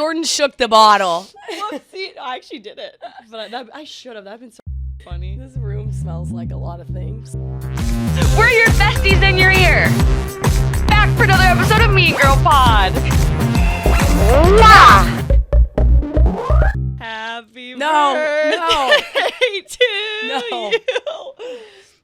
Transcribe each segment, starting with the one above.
Jordyn shook the bottle. Whoopsie. I actually did it. But I should have. That'd been so funny. This room smells like a lot of things. We're your besties in your ear. Back for another episode of Mean Girl Pod. Mwah! Happy No. birthday to No. you.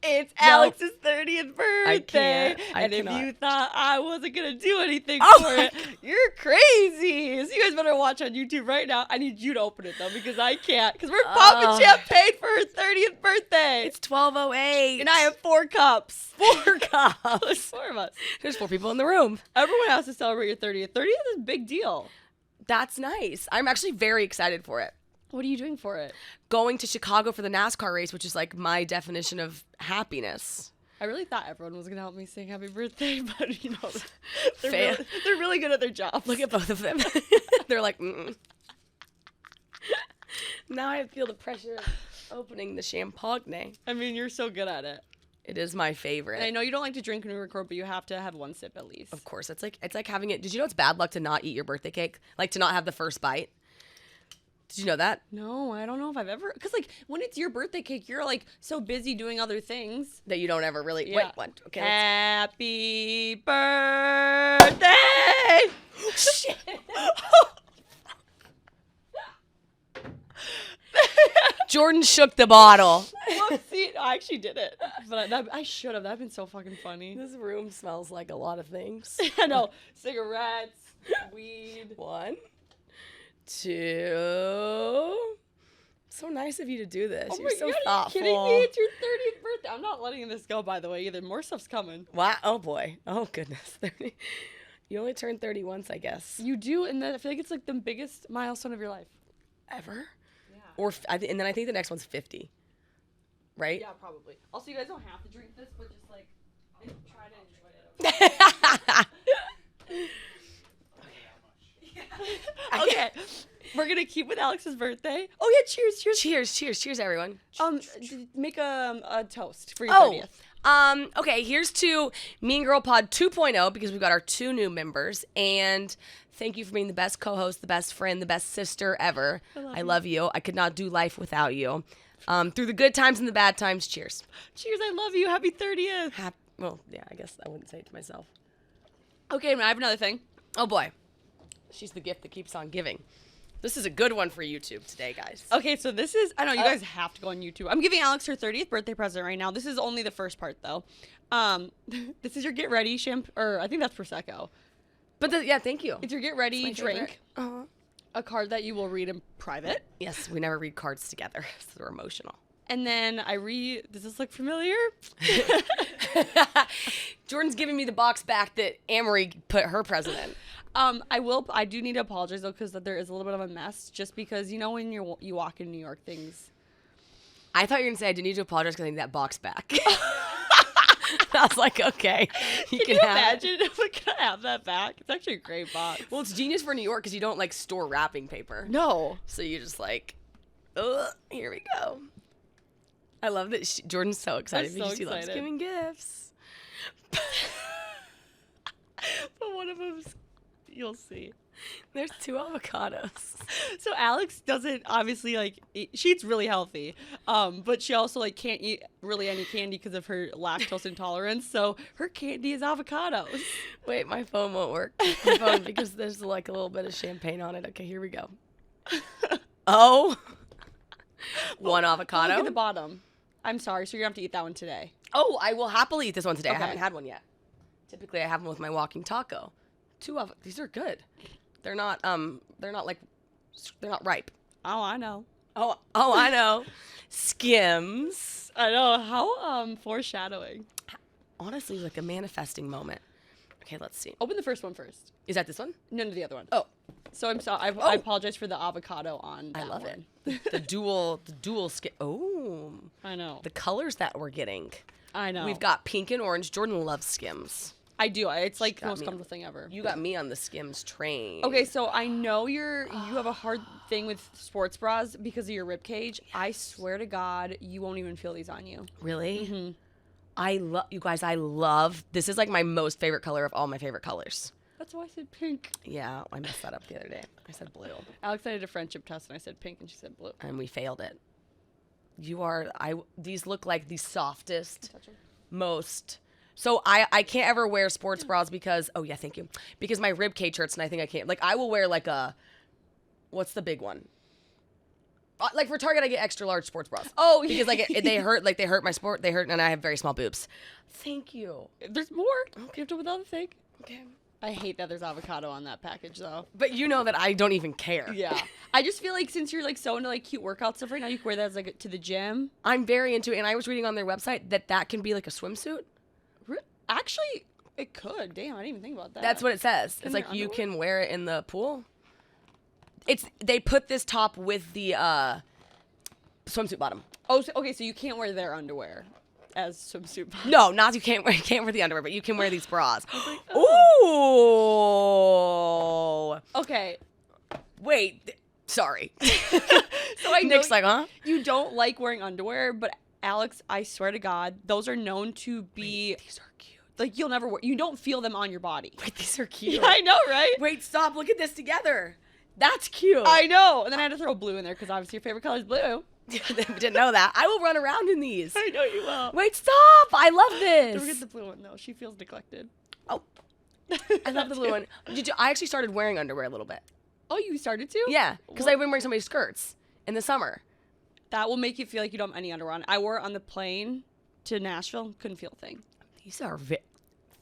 It's Alex's 30th birthday. I If cannot. you thought I wasn't going to do anything Oh for my it, you're crazy. So you guys better watch on YouTube right now. I need you to open it, though, because I can't. Because we're popping champagne for her 30th birthday. It's 12:08. And I have 4 cups. 4 cups. There's 4 of us. There's 4 people in the room. Everyone has to celebrate your 30th. 30th is a big deal. That's nice. I'm actually very excited for it. What are you doing for it? Going to Chicago for the NASCAR race, which is like my definition of happiness. I really thought everyone was going to help me sing happy birthday, but, you know, Fail. they're really good at their jobs. Look at both of them. They're like, mm-mm. Now I feel the pressure of opening the champagne. I mean, you're so good at it. It is my favorite. And I know you don't like to drink when we record, but you have to have 1 sip at least. Of course. It's like having it. Did you know it's bad luck to not eat your birthday cake? Like to not have the first bite? Did you know that? No, I don't know if I've ever... Because, like, when it's your birthday cake, you're, like, so busy doing other things. That you don't ever really... Yeah. Wait, what? Okay. Happy birthday! Shit. Jordyn shook the bottle. Whoopsie. I actually did it. But I should have. That'd been so fucking funny. This room smells like a lot of things. I know. Cigarettes, weed. 1, 2. So nice of you to do this. Oh You're so my God, thoughtful. are you kidding me? It's your 30th birthday. I'm not letting this go, by the way, either. More stuff's coming. Wow. Oh boy. Oh goodness. 30. You only turn 30 once, I guess. You do, and then I feel like it's like the biggest milestone of your life. Ever? Yeah. Or and then I think the next one's 50. Right? Yeah, probably. Also, you guys don't have to drink this, but just like try to enjoy it. Okay. We're gonna keep with Alex's birthday. Oh yeah, cheers, Cheers, everyone. Make a toast for your 30th. Okay, here's to Mean Girl Pod 2.0 because we've got our 2 new members, and thank you for being the best co-host, the best friend, the best sister ever. I love you. I could not do life without you. Through the good times and the bad times, cheers. Cheers, I love you. Happy 30th. Well, yeah, I guess I wouldn't say it to myself. Okay, I have another thing. Oh boy. She's the gift that keeps on giving. This is a good one for YouTube today, guys. Okay, so this is, I know you guys have to go on YouTube. I'm giving Alex her 30th birthday present right now. This is only the first part, though. This is your get ready shampoo, or I think that's Prosecco. But yeah, thank you. It's your get ready drink. Uh-huh. A card that you will read in private. Yes, we never read cards together, so we're emotional. And then does this look familiar? Jordyn's giving me the box back that Amory put her present in. I do need to apologize though, because there is a little bit of a mess, just because you know when you walk in New York, things. I thought you were gonna say I do need to apologize because I need that box back. I was like, okay, Can you imagine if I could have that back? It's actually a great box. Well, it's genius for New York because you don't like store wrapping paper. No. So you just like, here we go. I love that Jordyn's so excited because she loves giving gifts. But one of them's, you'll see. There's 2 avocados. So Alex doesn't obviously like she eats really healthy, but she also like can't eat really any candy because of her lactose intolerance. So her candy is avocados. Wait, my phone won't work. Because there's like a little bit of champagne on it. Okay, here we go. Oh, 1 avocado. Look at the bottom. I'm sorry, so you're gonna have to eat that one today. Oh, I will happily eat this one today. Okay. I haven't had one yet. Typically, I have them with my walking taco. 2 of these are good. They're not ripe. Oh, I know. Oh, I know. Skims. I know. How foreshadowing. Honestly, like a manifesting moment. Okay, let's see. Open the first one first. Is that this one? No, the other one. Oh. So I'm sorry. I apologize for the avocado on that I love one. it. The dual skin. Oh. I know. The colors that we're getting. I know. We've got pink and orange. Jordyn loves Skims. I do. It's like the got most me. comfortable thing ever. You got me on the Skims train. Okay, so I know you have a hard thing with sports bras because of your rib cage. Yes. I swear to God, you won't even feel these on you. Really? Mm-hmm. I love, you guys, this is like my most favorite color of all my favorite colors. That's why I said pink. Yeah, I messed that up the other day. I said blue. Alex and I did a friendship test, and I said pink, and she said blue. And we failed it. These look like the softest, most. So I can't ever wear sports bras because, oh yeah, thank you. Because my rib cage hurts and I think I can't. Like I will wear like what's the big one? Like for Target, I get extra large sports bras. Oh, because like they hurt my sport. They hurt and I have very small boobs. Thank you. There's more. Okay. You have to without the thing. Okay. I hate that there's avocado on that package though. But you know that I don't even care. Yeah. I just feel like since you're like so into like cute workout stuff right now, you can wear that as like to the gym. I'm very into it, and I was reading on their website that can be like a swimsuit. Actually, it could. Damn, I didn't even think about that. That's what it says. It's like you can wear it in the pool. They put this top with the swimsuit bottom. Oh, so, okay. So you can't wear their underwear as swimsuit bottom. No, not you can't wear the underwear, but you can wear these bras. Like, oh. Ooh. Okay. Wait. Sorry. So I know Nick's like, huh? You don't like wearing underwear, but Alex, I swear to God, those are known to be. Wait, these are cute. Like you'll never wear. You don't feel them on your body. Wait, these are cute. Yeah, I know, right? Wait, stop. Look at this together. That's cute. I know. And then I had to throw blue in there because obviously your favorite color is blue. Didn't know that. I will run around in these. I know you will. Wait, stop. I love this. Don't forget the blue one though. She feels neglected. Oh, I love the blue one. I actually started wearing underwear a little bit. Oh, you started to? Yeah, because I've been wearing so many skirts in the summer. That will make you feel like you don't have any underwear on. I wore it on the plane to Nashville. Couldn't feel a thing. These are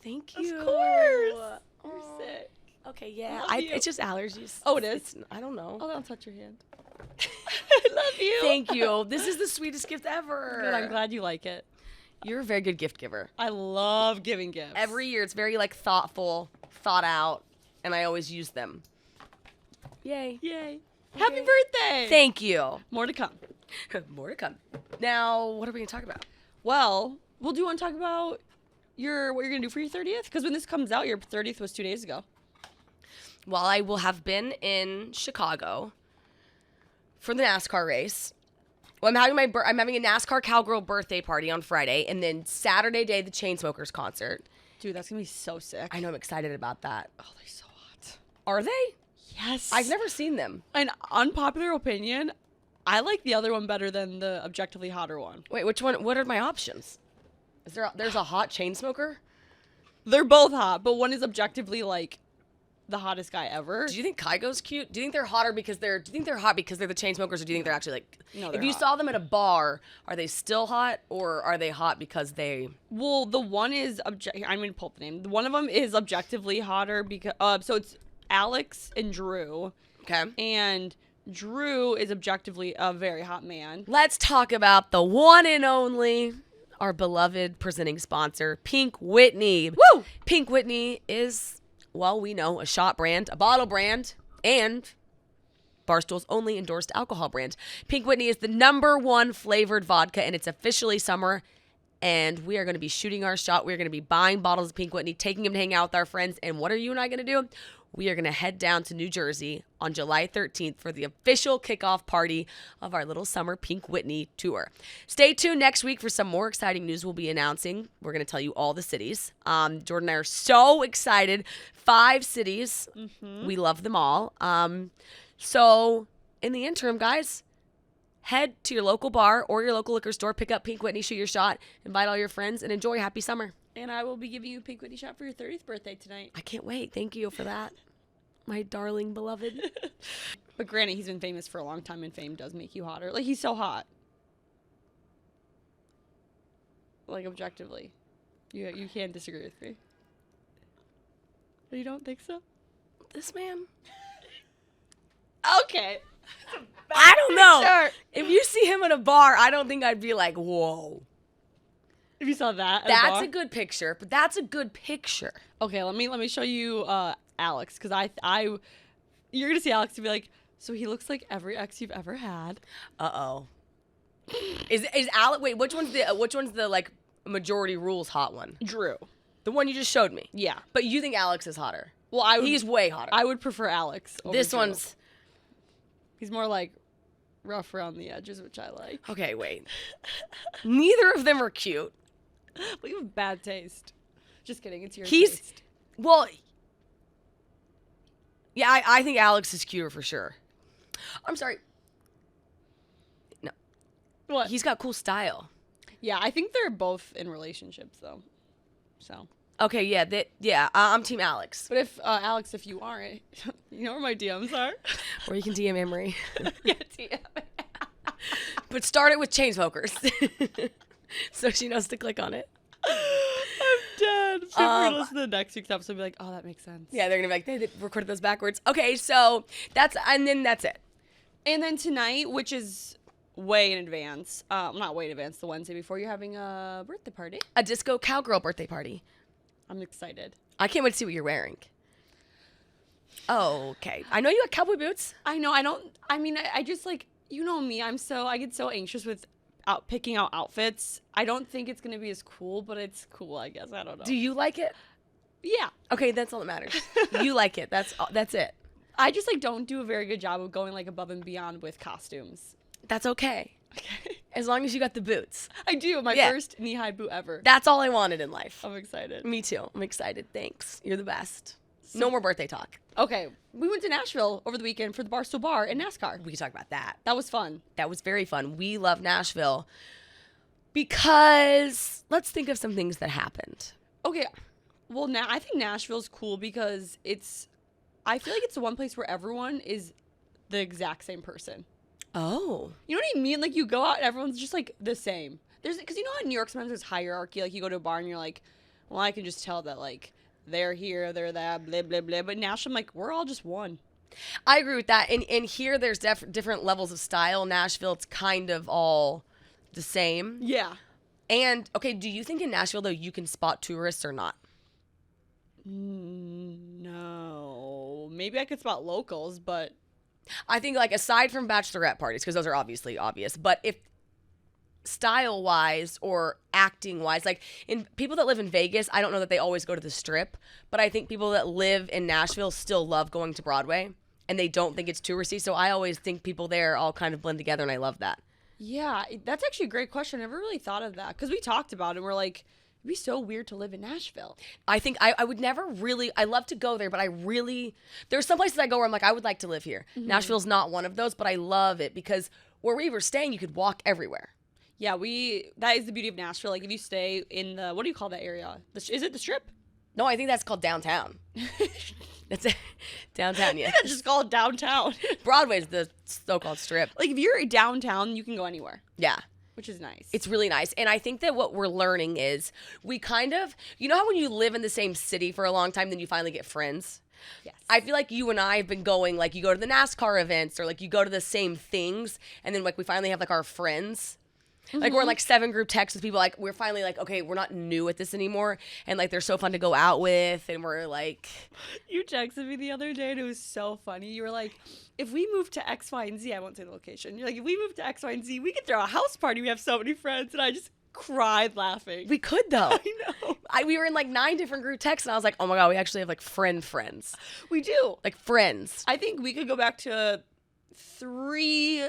Thank you. Of course. Oh. You're sick. Okay, yeah. Love you. It's just allergies. Oh, it is? I don't know. Oh, don't touch your hand. I love you. Thank you. This is the sweetest gift ever. Good. I'm glad you like it. You're a very good gift giver. I love giving gifts. Every year, it's very like thoughtful, thought out, and I always use them. Yay. Yay. Happy birthday. Thank you. More to come. More to come. Now, what are we going to talk about? Well, do you want to talk about what you're going to do for your 30th? Because when this comes out, your 30th was 2 days ago. Well, I will have been in Chicago for the NASCAR race. Well, I'm having a NASCAR Cowgirl birthday party on Friday, and then Saturday day the Chainsmokers concert. Dude, that's gonna be so sick. I know, I'm excited about that. Oh, they're so hot. Are they? Yes. I've never seen them. An unpopular opinion, I like the other one better than the objectively hotter one. Wait, which one? What are my options? There's a hot Chainsmoker? They're both hot, but one is objectively like the hottest guy ever. Do you think Kygo's cute? Do you think they're hotter because they're the Chainsmokers, or do you think they're actually like? No, if you saw them at a bar, are they still hot, or are they hot because they? Well, the one is I'm gonna pull up the name. One of them is objectively hotter because so it's Alex and Drew. Okay. And Drew is objectively a very hot man. Let's talk about the one and only, our beloved presenting sponsor, Pink Whitney. Woo! Pink Whitney is, well, we know, a shot brand, a bottle brand, and Barstool's only endorsed alcohol brand. Pink Whitney is the #1 flavored vodka, and it's officially summer. And we are going to be shooting our shot. We're going to be buying bottles of Pink Whitney, taking them to hang out with our friends. And what are you and I going to do? We are going to head down to New Jersey on July 13th for the official kickoff party of our little summer Pink Whitney tour. Stay tuned next week for some more exciting news we'll be announcing. We're going to tell you all the cities. Jordyn and I are so excited. 5 cities. Mm-hmm. We love them all. So in the interim, guys, head to your local bar or your local liquor store, pick up Pink Whitney, shoot your shot, invite all your friends, and enjoy. Happy summer. And I will be giving you a Pink Whitney shot for your 30th birthday tonight. I can't wait. Thank you for that, my darling beloved. But granted, he's been famous for a long time, and fame does make you hotter. Like, he's so hot. Like, objectively. You can't disagree with me. You don't think so? This man? Okay. I don't know. If you see him in a bar, I don't think I'd be like, whoa. If you saw that, that's a good picture. But that's a good picture. Okay, let me show you Alex, because you're gonna see Alex and be like, so he looks like every ex you've ever had. Uh-oh. Is Alex? Wait, which one's the like majority rules hot one? Drew, the one you just showed me. Yeah, but you think Alex is hotter? Well, he's way hotter. I would prefer Alex over this Drew. He's more like rough around the edges, which I like. Okay, wait. Neither of them are cute. Well, you have bad taste. Just kidding. It's your taste. Well, Yeah, I think Alex is cuter for sure. I'm sorry. No. What? He's got cool style. Yeah, I think they're both in relationships though. So. Okay, yeah, I'm Team Alex. But if Alex, if you aren't, you know where my DMs are. Or you can DM Emery. Yeah, DM. But start it with Chainsmokers. So she knows to click on it. I'm dead. People are gonna listen to the next week's episode and be like, oh, that makes sense. Yeah, they're gonna be like, they recorded those backwards. Okay, so that's it. And then tonight, which is way in advance, not way in advance, the Wednesday before, you're having a birthday party. A disco cowgirl birthday party. I'm excited. I can't wait to see what you're wearing. Oh, okay. I know you got cowboy boots. I know. I just like, you know me. I get so anxious with picking out outfits. I don't think it's gonna be as cool, but it's cool, I guess. I don't know. Do you like it? Yeah. Okay, that's all that matters. You like it. That's it. I just like don't do a very good job of going like above and beyond with costumes. That's okay. Okay. As long as you got the boots. I do. My first knee-high boot ever. That's all I wanted in life. I'm excited. Me too. I'm excited. Thanks. You're the best. No more birthday talk. Okay. We went to Nashville over the weekend for the Barstool Bar and NASCAR. We can talk about that. That was fun. That was very fun. We love Nashville because let's think of some things that happened. Okay. Well, now I think Nashville's cool because I feel like it's the one place where everyone is the exact same person. Oh. You know what I mean? Like, you go out and everyone's just, like, the same. Because you know how in New York sometimes there's hierarchy? Like, you go to a bar and you're like, well, I can just tell that, like, they're here, they're that, blah, blah, blah. But Nashville, I'm like, we're all just one. I agree with that. And here there's different levels of style. Nashville, it's kind of all the same. Yeah. And, okay, do you think in Nashville, though, you can spot tourists or not? No. Maybe I could spot locals, but... I think, like, aside from bachelorette parties, because those are obviously obvious, but if style-wise or acting-wise, like, in people that live in Vegas, I don't know that they always go to the Strip, but I think people that live in Nashville still love going to Broadway, and they don't think it's touristy, so I always think people there all kind of blend together, and I love that. Yeah, that's actually a great question. I never really thought of that, because we talked about it, and we're like... It'd be so weird to live in Nashville. I think I would never really, I love to go there, but there's some places I go where I'm like, I would like to live here. Mm-hmm. Nashville's not one of those, but I love it because where we were staying, you could walk everywhere. Yeah, that is the beauty of Nashville. Like, if you stay in what do you call that area? Is it the Strip? No, I think that's called downtown. That's it. Downtown, yeah. That's just called downtown. Broadway's the so-called Strip. Like, if you're downtown, you can go anywhere. Yeah. Which is nice. It's really nice. And I think that what we're learning is we kind of, you know how when you live in the same city for a long time, then you finally get friends? Yes. I feel like you and I have been going, like, you go to the NASCAR events or, like, you go to the same things, and then, like, we finally have, like, our friends. Mm-hmm. Like, we're in, like, 7 group texts with people, like, we're finally, like, okay, we're not new at this anymore, and, like, they're so fun to go out with, and we're, like... You texted me the other day, and it was so funny. You were like, if we move to X, Y, and Z, I won't say the location. You're like, if we move to X, Y, and Z, we could throw a house party. We have so many friends, and I just cried laughing. We could, though. I know. We were in, like, 9 different group texts, and I was like, oh, my God, we actually have, like, friends. We do. Like, friends. I think we could go back to 3...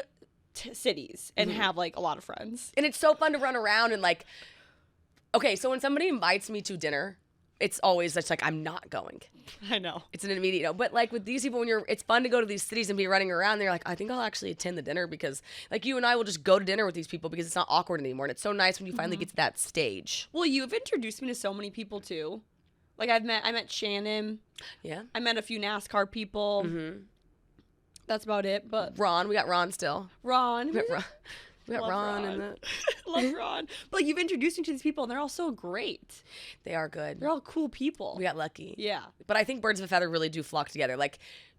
cities and have like a lot of friends, and it's so fun to run around and like, okay, so when somebody invites me to dinner, it's always just like, I'm not going. I know, it's an immediate no. But like with these people, it's fun to go to these cities and be running around, they're like, I think I'll actually attend the dinner because like you and I will just go to dinner with these people because it's not awkward anymore, and it's so nice when you finally get to that stage. Well, you've introduced me to so many people too. Like I met Shannon. Yeah, I met a few NASCAR people. Mm-hmm. That's about it, but... Ron, we got Ron still. Ron. We got Ron. And the... Love Ron. But you've introduced me to these people, and they're all so great. They are good. They're all cool people. We got lucky. Yeah. But I think birds of a feather really do flock together. Like,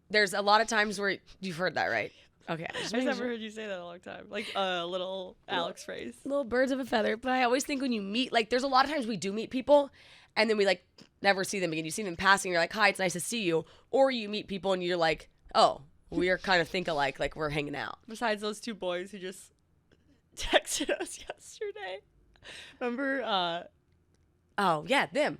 there's a lot of times where... You've heard that, right? Okay. I've never heard you say that in a long time. Like a little Alex phrase. Little birds of a feather. But I always think when you meet... Like, there's a lot of times we do meet people, and then we, like, never see them again. You see them passing, you're like, hi, it's nice to see you. Or you meet people, and you're like, oh... We are kind of think alike, like we're hanging out. Besides those 2 boys who just texted us yesterday. Remember? Oh, yeah, them.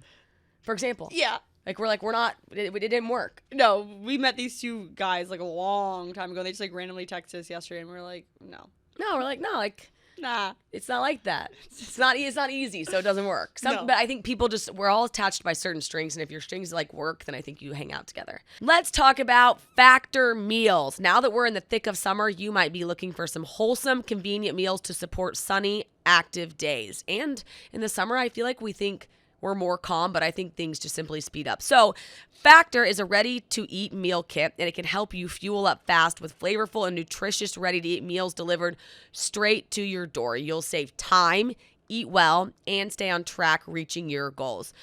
For example. Yeah. Like, we're not, it didn't work. No, we met these 2 guys, like, a long time ago. And they just, like, randomly texted us yesterday, and we're like, no. No, we're like, no, like, Nah. It's not like that. It's not easy, so it doesn't work. No. But I think people we're all attached by certain strings, and if your strings like work, then I think you hang out together. Let's talk about Factor meals. Now that we're in the thick of summer, you might be looking for some wholesome, convenient meals to support sunny, active days. And in the summer, I feel like we think we're more calm, but I think things just simply speed up. So Factor is a ready-to-eat meal kit, and it can help you fuel up fast with flavorful and nutritious ready-to-eat meals delivered straight to your door. You'll save time, eat well, and stay on track reaching your goals.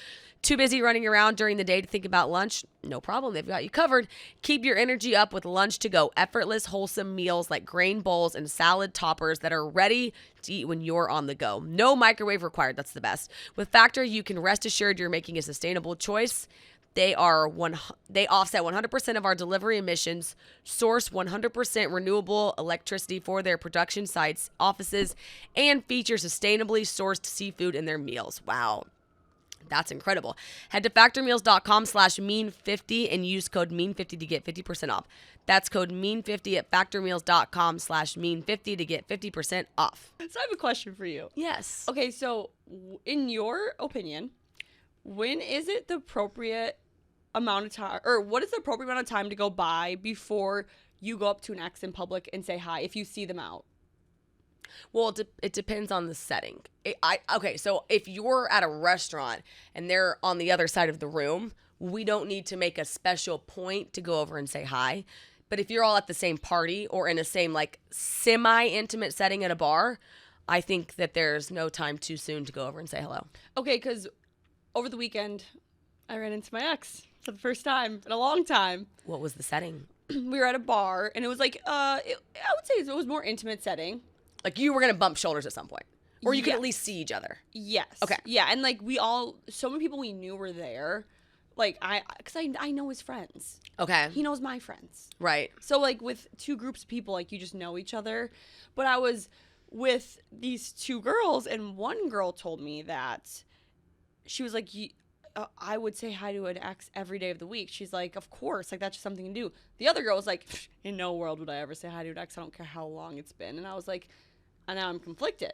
Too busy running around during the day to think about lunch? No problem, they've got you covered. Keep your energy up with lunch to go. Effortless, wholesome meals like grain bowls and salad toppers that are ready to eat when you're on the go. No microwave required, that's the best. With Factor, you can rest assured you're making a sustainable choice. They offset 100% of our delivery emissions, source 100% renewable electricity for their production sites, offices, and feature sustainably sourced seafood in their meals. Wow. That's incredible. Head to factormeals.com/mean50 and use code mean50 to get 50% off. That's code mean50 at factormeals.com/mean50 to get 50% off. So I have a question for you. Yes. Okay, so in your opinion, when is it the appropriate amount of time, or what is the appropriate amount of time to go by before you go up to an ex in public and say hi if you see them out? Well, it depends on the setting. Okay, so if you're at a restaurant and they're on the other side of the room, we don't need to make a special point to go over and say hi. But if you're all at the same party or in a same like semi-intimate setting at a bar, I think that there's no time too soon to go over and say hello. Okay, because over the weekend, I ran into my ex for the first time in a long time. What was the setting? We were at a bar, and it was like, I would say it was more intimate setting. Like you were going to bump shoulders at some point. Or you could Yes. at least see each other. Yes. Okay. Yeah, and like so many people we knew were there. Like because I know his friends. Okay. He knows my friends. Right. So like with two groups of people, like you just know each other. But I was with these two girls, and one girl told me that she was like, I would say hi to an ex every day of the week. She's like, of course, like that's just something to do. The other girl was like, in no world would I ever say hi to an ex. I don't care how long it's been. And I was like, and now I'm conflicted.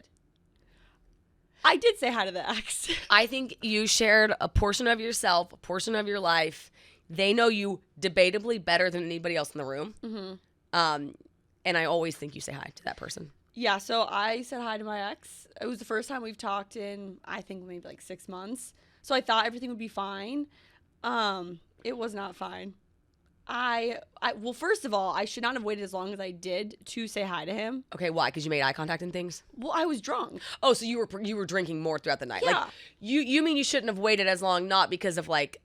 I did say hi to the ex. I think you shared a portion of yourself, a portion of your life. They know you debatably better than anybody else in the room. Mm-hmm. And I always think you say hi to that person. Yeah, so I said hi to my ex. It was the first time we've talked in, I think, maybe like 6 months. So I thought everything would be fine. It was not fine. Well, first of all, I should not have waited as long as I did to say hi to him. Okay, why? Because you made eye contact and things? Well, I was drunk. Oh, so you were drinking more throughout the night. Yeah. Like you mean you shouldn't have waited as long, not because of like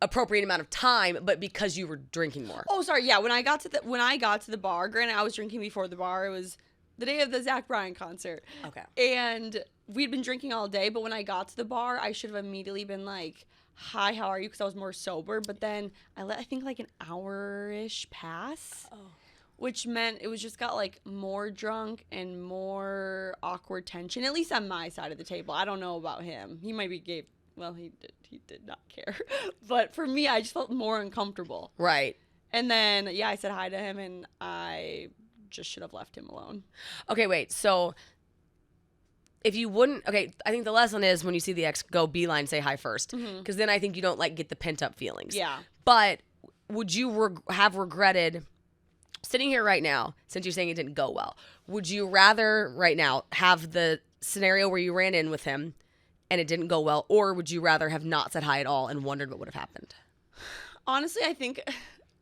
appropriate amount of time, but because you were drinking more. Oh, sorry. Yeah, when I got to the bar, granted I was drinking before the bar. It was the day of the Zach Bryan concert. Okay. And we'd been drinking all day, but when I got to the bar, I should have immediately been like, hi, how are you? Because I was more sober. But then I think like an hour-ish pass, which meant it was just got like more drunk and more awkward tension, at least on my side of the table. I don't know about him. He might be gay. Well, he did not care. But for me, I just felt more uncomfortable. Right. And then, yeah, I said hi to him, and I just should have left him alone. Okay, wait. So if you wouldn't, okay, I think the lesson is when you see the ex, go beeline, say hi first. Because then I think you don't like get the pent up feelings. Yeah. But would you have regretted sitting here right now, since you're saying it didn't go well, would you rather right now have the scenario where you ran in with him and it didn't go well, or would you rather have not said hi at all and wondered what would have happened? Honestly, I think,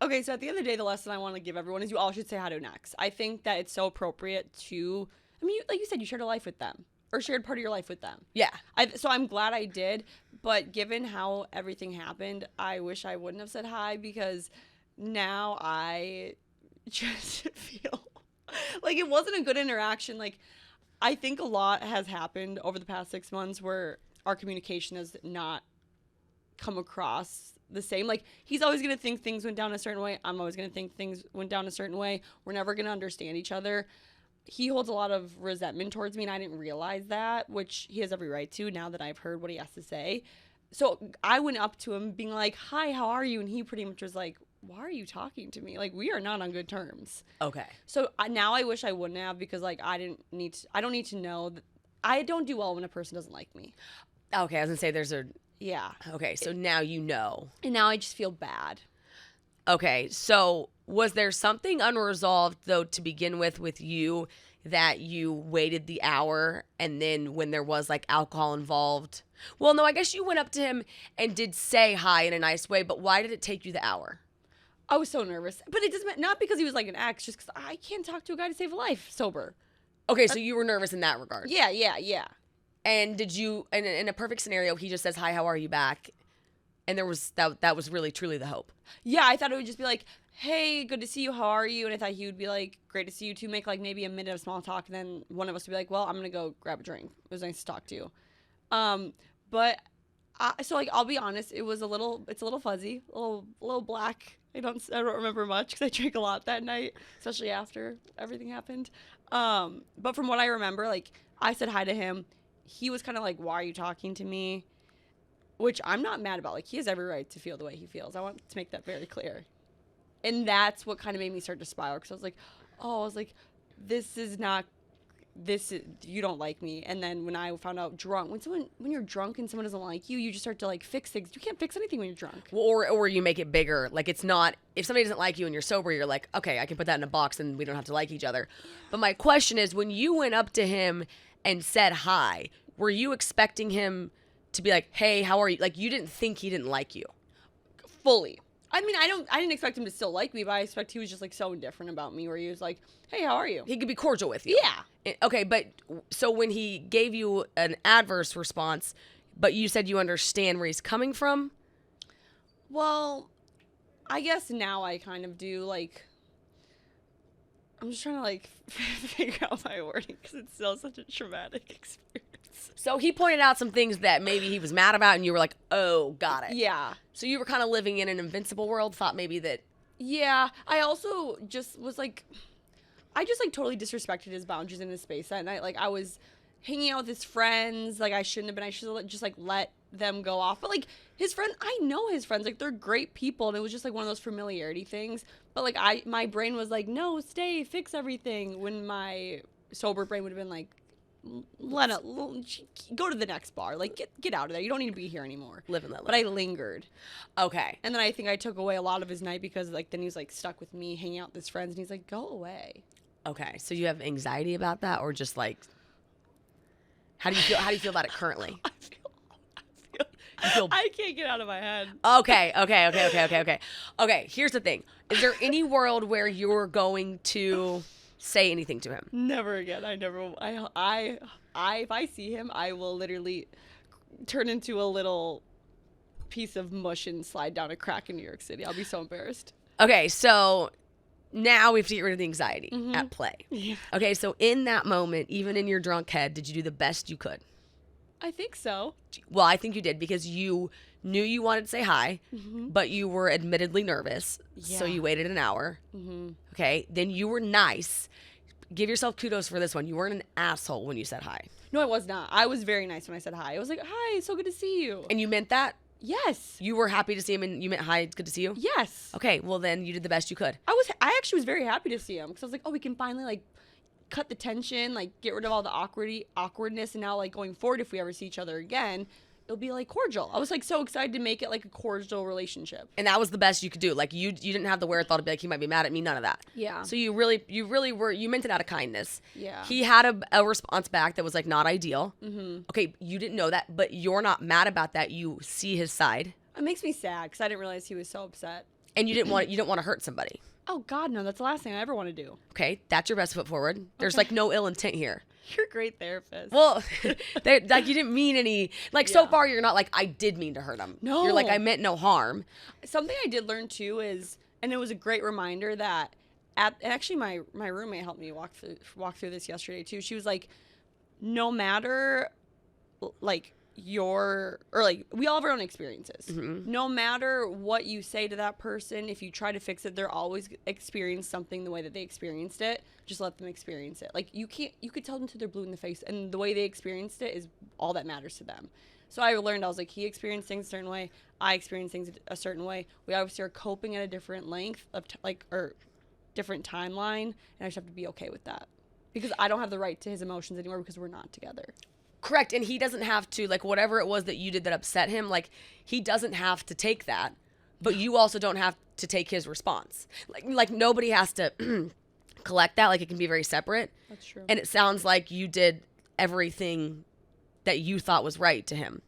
okay, so at the end of the day, the lesson I want to give everyone is you all should say hi to an ex. I think that it's so appropriate to, I mean, like you said, you shared a life with them, or shared part of your life with them. Yeah. So I'm glad I did, but given how everything happened, I wish I wouldn't have said hi, because now I just feel like it wasn't a good interaction. Like, I think a lot has happened over the past 6 months where our communication has not come across the same. Like, he's always going to think things went down a certain way. I'm always going to think things went down a certain way. We're never going to understand each other. He holds a lot of resentment towards me, and I didn't realize that, which he has every right to now that I've heard what he has to say. so I went up to him being like, hi, how are you? And he pretty much was like, why are you talking to me? Like, we are not on good terms. Okay. So now I wish I wouldn't have, because like I don't need to know that I don't do well when a person doesn't like me. Okay, I was gonna say there's a. Yeah. Okay, so now you know. And now I just feel bad. Okay, so was there something unresolved though to begin with you, that you waited the hour, and then when there was like alcohol involved? Well, no, I guess you went up to him and did say hi in a nice way, but why did it take you the hour? I was so nervous, but it doesn't, not because he was like an ex, just because I can't talk to a guy to save a life sober. Okay, so you were nervous in that regard. Yeah. And did you, in a perfect scenario, he just says, hi, how are you back? And there was, that was really, truly the hope. Yeah, I thought it would just be like, hey, good to see you, how are you? And I thought he would be like, great to see you too, make like maybe a minute of small talk, and then one of us would be like, well, I'm going to go grab a drink. It was nice to talk to you. But, so like, I'll be honest, it's a little fuzzy, a little black. I don't remember much because I drank a lot that night, especially after everything happened. But from what I remember, like, I said hi to him. He was kind of like, why are you talking to me? Which I'm not mad about. Like, he has every right to feel the way he feels. I want to make that very clear. And that's what kind of made me start to spiral, because I was like, you don't like me. And then when I found out drunk, when you're drunk and someone doesn't like you, you just start to like fix things. You can't fix anything when you're drunk. Or you make it bigger. Like, it's not, if somebody doesn't like you and you're sober, you're like, okay, I can put that in a box and we don't have to like each other. But my question is, when you went up to him and said hi, were you expecting him to be like, hey, how are you? Like, you didn't think he didn't like you. Fully. I mean, I didn't expect him to still like me, but I expect he was just like so indifferent about me, where he was like, hey, how are you? He could be cordial with you. Yeah. Okay, but so when he gave you an adverse response, but you said you understand where he's coming from? Well, I guess now I kind of do. Like, I'm just trying to like figure out my wording, because it's still such a traumatic experience. So he pointed out some things that maybe he was mad about, and you were like, oh, got it. Yeah. So you were kind of living in an invincible world, thought maybe that. Yeah. I also just was like, I just like totally disrespected his boundaries in his space that night. Like, I was hanging out with his friends. Like, I shouldn't have been. I should have just like let them go off. But like, his friend, I know his friends. Like, they're great people, and it was just like one of those familiarity things. But like, my brain was like, no, stay, fix everything. When my sober brain would have been like, Lena, go to the next bar. Like, get out of there. You don't need to be here anymore. Live in that life. But I lingered. Okay. And then I think I took away a lot of his night, because like then he was like stuck with me, hanging out with his friends, and he's like, go away. Okay. So you have anxiety about that, or just like, how do you feel about it currently? I can't get out of my head. Okay. Okay, here's the thing. Is there any world where you're going to say anything to him? Never again. If I see him, I will literally turn into a little piece of mush and slide down a crack in New York City. I'll be so embarrassed. Okay, so now we have to get rid of the anxiety at play. Yeah. Okay, so in that moment, even in your drunk head, did you do the best you could? I think so. Well, I think you did, because you knew you wanted to say hi, but you were admittedly nervous, so you waited an hour. Okay, then you were nice. Give yourself kudos for this one. You weren't an asshole when you said hi. No, I was not. I was very nice when I said hi. I was like, hi, it's so good to see you. And you meant that? Yes. You were happy to see him, and you meant hi, it's good to see you? Yes. Okay, well then you did the best you could. I actually was very happy to see him, because I was like, oh, we can finally like cut the tension, like get rid of all the awkwardness, and now like going forward, if we ever see each other again, it'll be like cordial. I was like so excited to make it like a cordial relationship. And that was the best you could do. Like, you didn't have the wherewithal to be like, he might be mad at me, none of that. Yeah. So you really were, you meant it out of kindness. Yeah. He had a response back that was like not ideal. Okay, you didn't know that, but you're not mad about that. You see his side. It makes me sad, because I didn't realize he was so upset. And you don't want to hurt somebody. Oh God, no, that's the last thing I ever want to do. Okay, that's your best foot forward. There's like no ill intent here. You're a great therapist. Well, like you didn't mean any, like so far you're not like, I did mean to hurt him. No. You're like, I meant no harm. Something I did learn too is, and it was a great reminder that actually my roommate helped me walk through this yesterday too. She was like, no matter like we all have our own experiences. No matter what you say to that person, if you try to fix it, they're always experience something the way that they experienced it. Just let them experience it. Like, you could tell them till they're blue in the face, and the way they experienced it is all that matters to them. So I learned, I was like, he experienced things a certain way. I experienced things a certain way. We obviously are coping at a different length of or different timeline, and I just have to be okay with that because I don't have the right to his emotions anymore because we're not together. Correct. And he doesn't have to, like, whatever it was that you did that upset him, like, he doesn't have to take that, but you also don't have to take his response. Like nobody has to collect that. Like, it can be very separate. That's true. And it sounds like you did everything that you thought was right to him,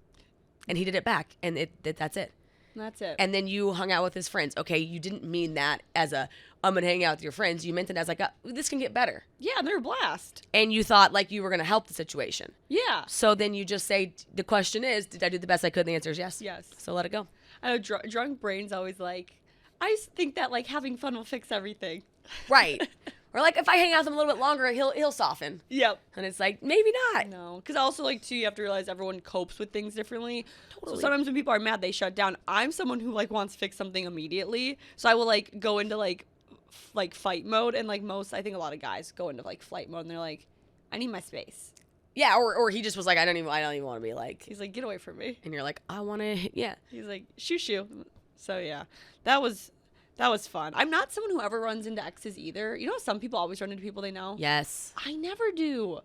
and he did it back, and that's it. That's it. And then you hung out with his friends. Okay, you didn't mean that as a, I'm going to hang out with your friends. You meant it as like, this can get better. Yeah, and they're a blast. And you thought like you were going to help the situation. Yeah. So then you just say, the question is, did I do the best I could? And the answer is yes. Yes. So let it go. I know drunk brain's always like, I just think that like having fun will fix everything. Right. Or like if I hang out with him a little bit longer, he'll soften. Yep. And it's like, maybe not. No, because also like too, you have to realize everyone copes with things differently. Totally. So sometimes when people are mad, they shut down. I'm someone who like wants to fix something immediately, so I will like go into like fight mode, and like I think a lot of guys go into like flight mode, and they're like, I need my space. Yeah. Or he just was like, I don't even want to be like. He's like, get away from me. And you're like, I want to. Yeah. He's like, shoo. So yeah, that was fun. I'm not someone who ever runs into exes either. You know, some people always run into people they know. Yes. I never do.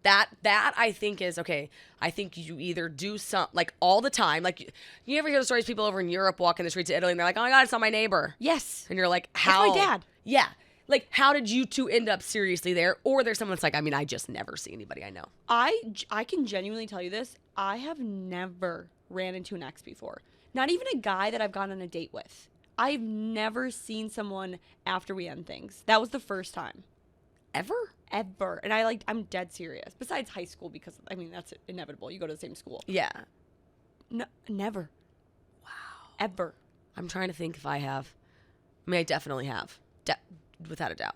That I think is okay. I think you either do some like all the time. Like you ever hear the stories of people over in Europe walking the streets of Italy and they're like, oh my God, it's not my neighbor. Yes. And you're like, how? That's my dad. Yeah. Like, how did you two end up seriously there? Or there's someone that's like, I mean, I just never see anybody I know. I can genuinely tell you this. I have never ran into an ex before. Not even a guy that I've gone on a date with. I've never seen someone after we end things. That was the first time. Ever. And I'm dead serious. Besides high school, because, I mean, that's inevitable. You go to the same school. Yeah. No, never. Wow. Ever. I'm trying to think if I have. I mean, I definitely have. Without a doubt.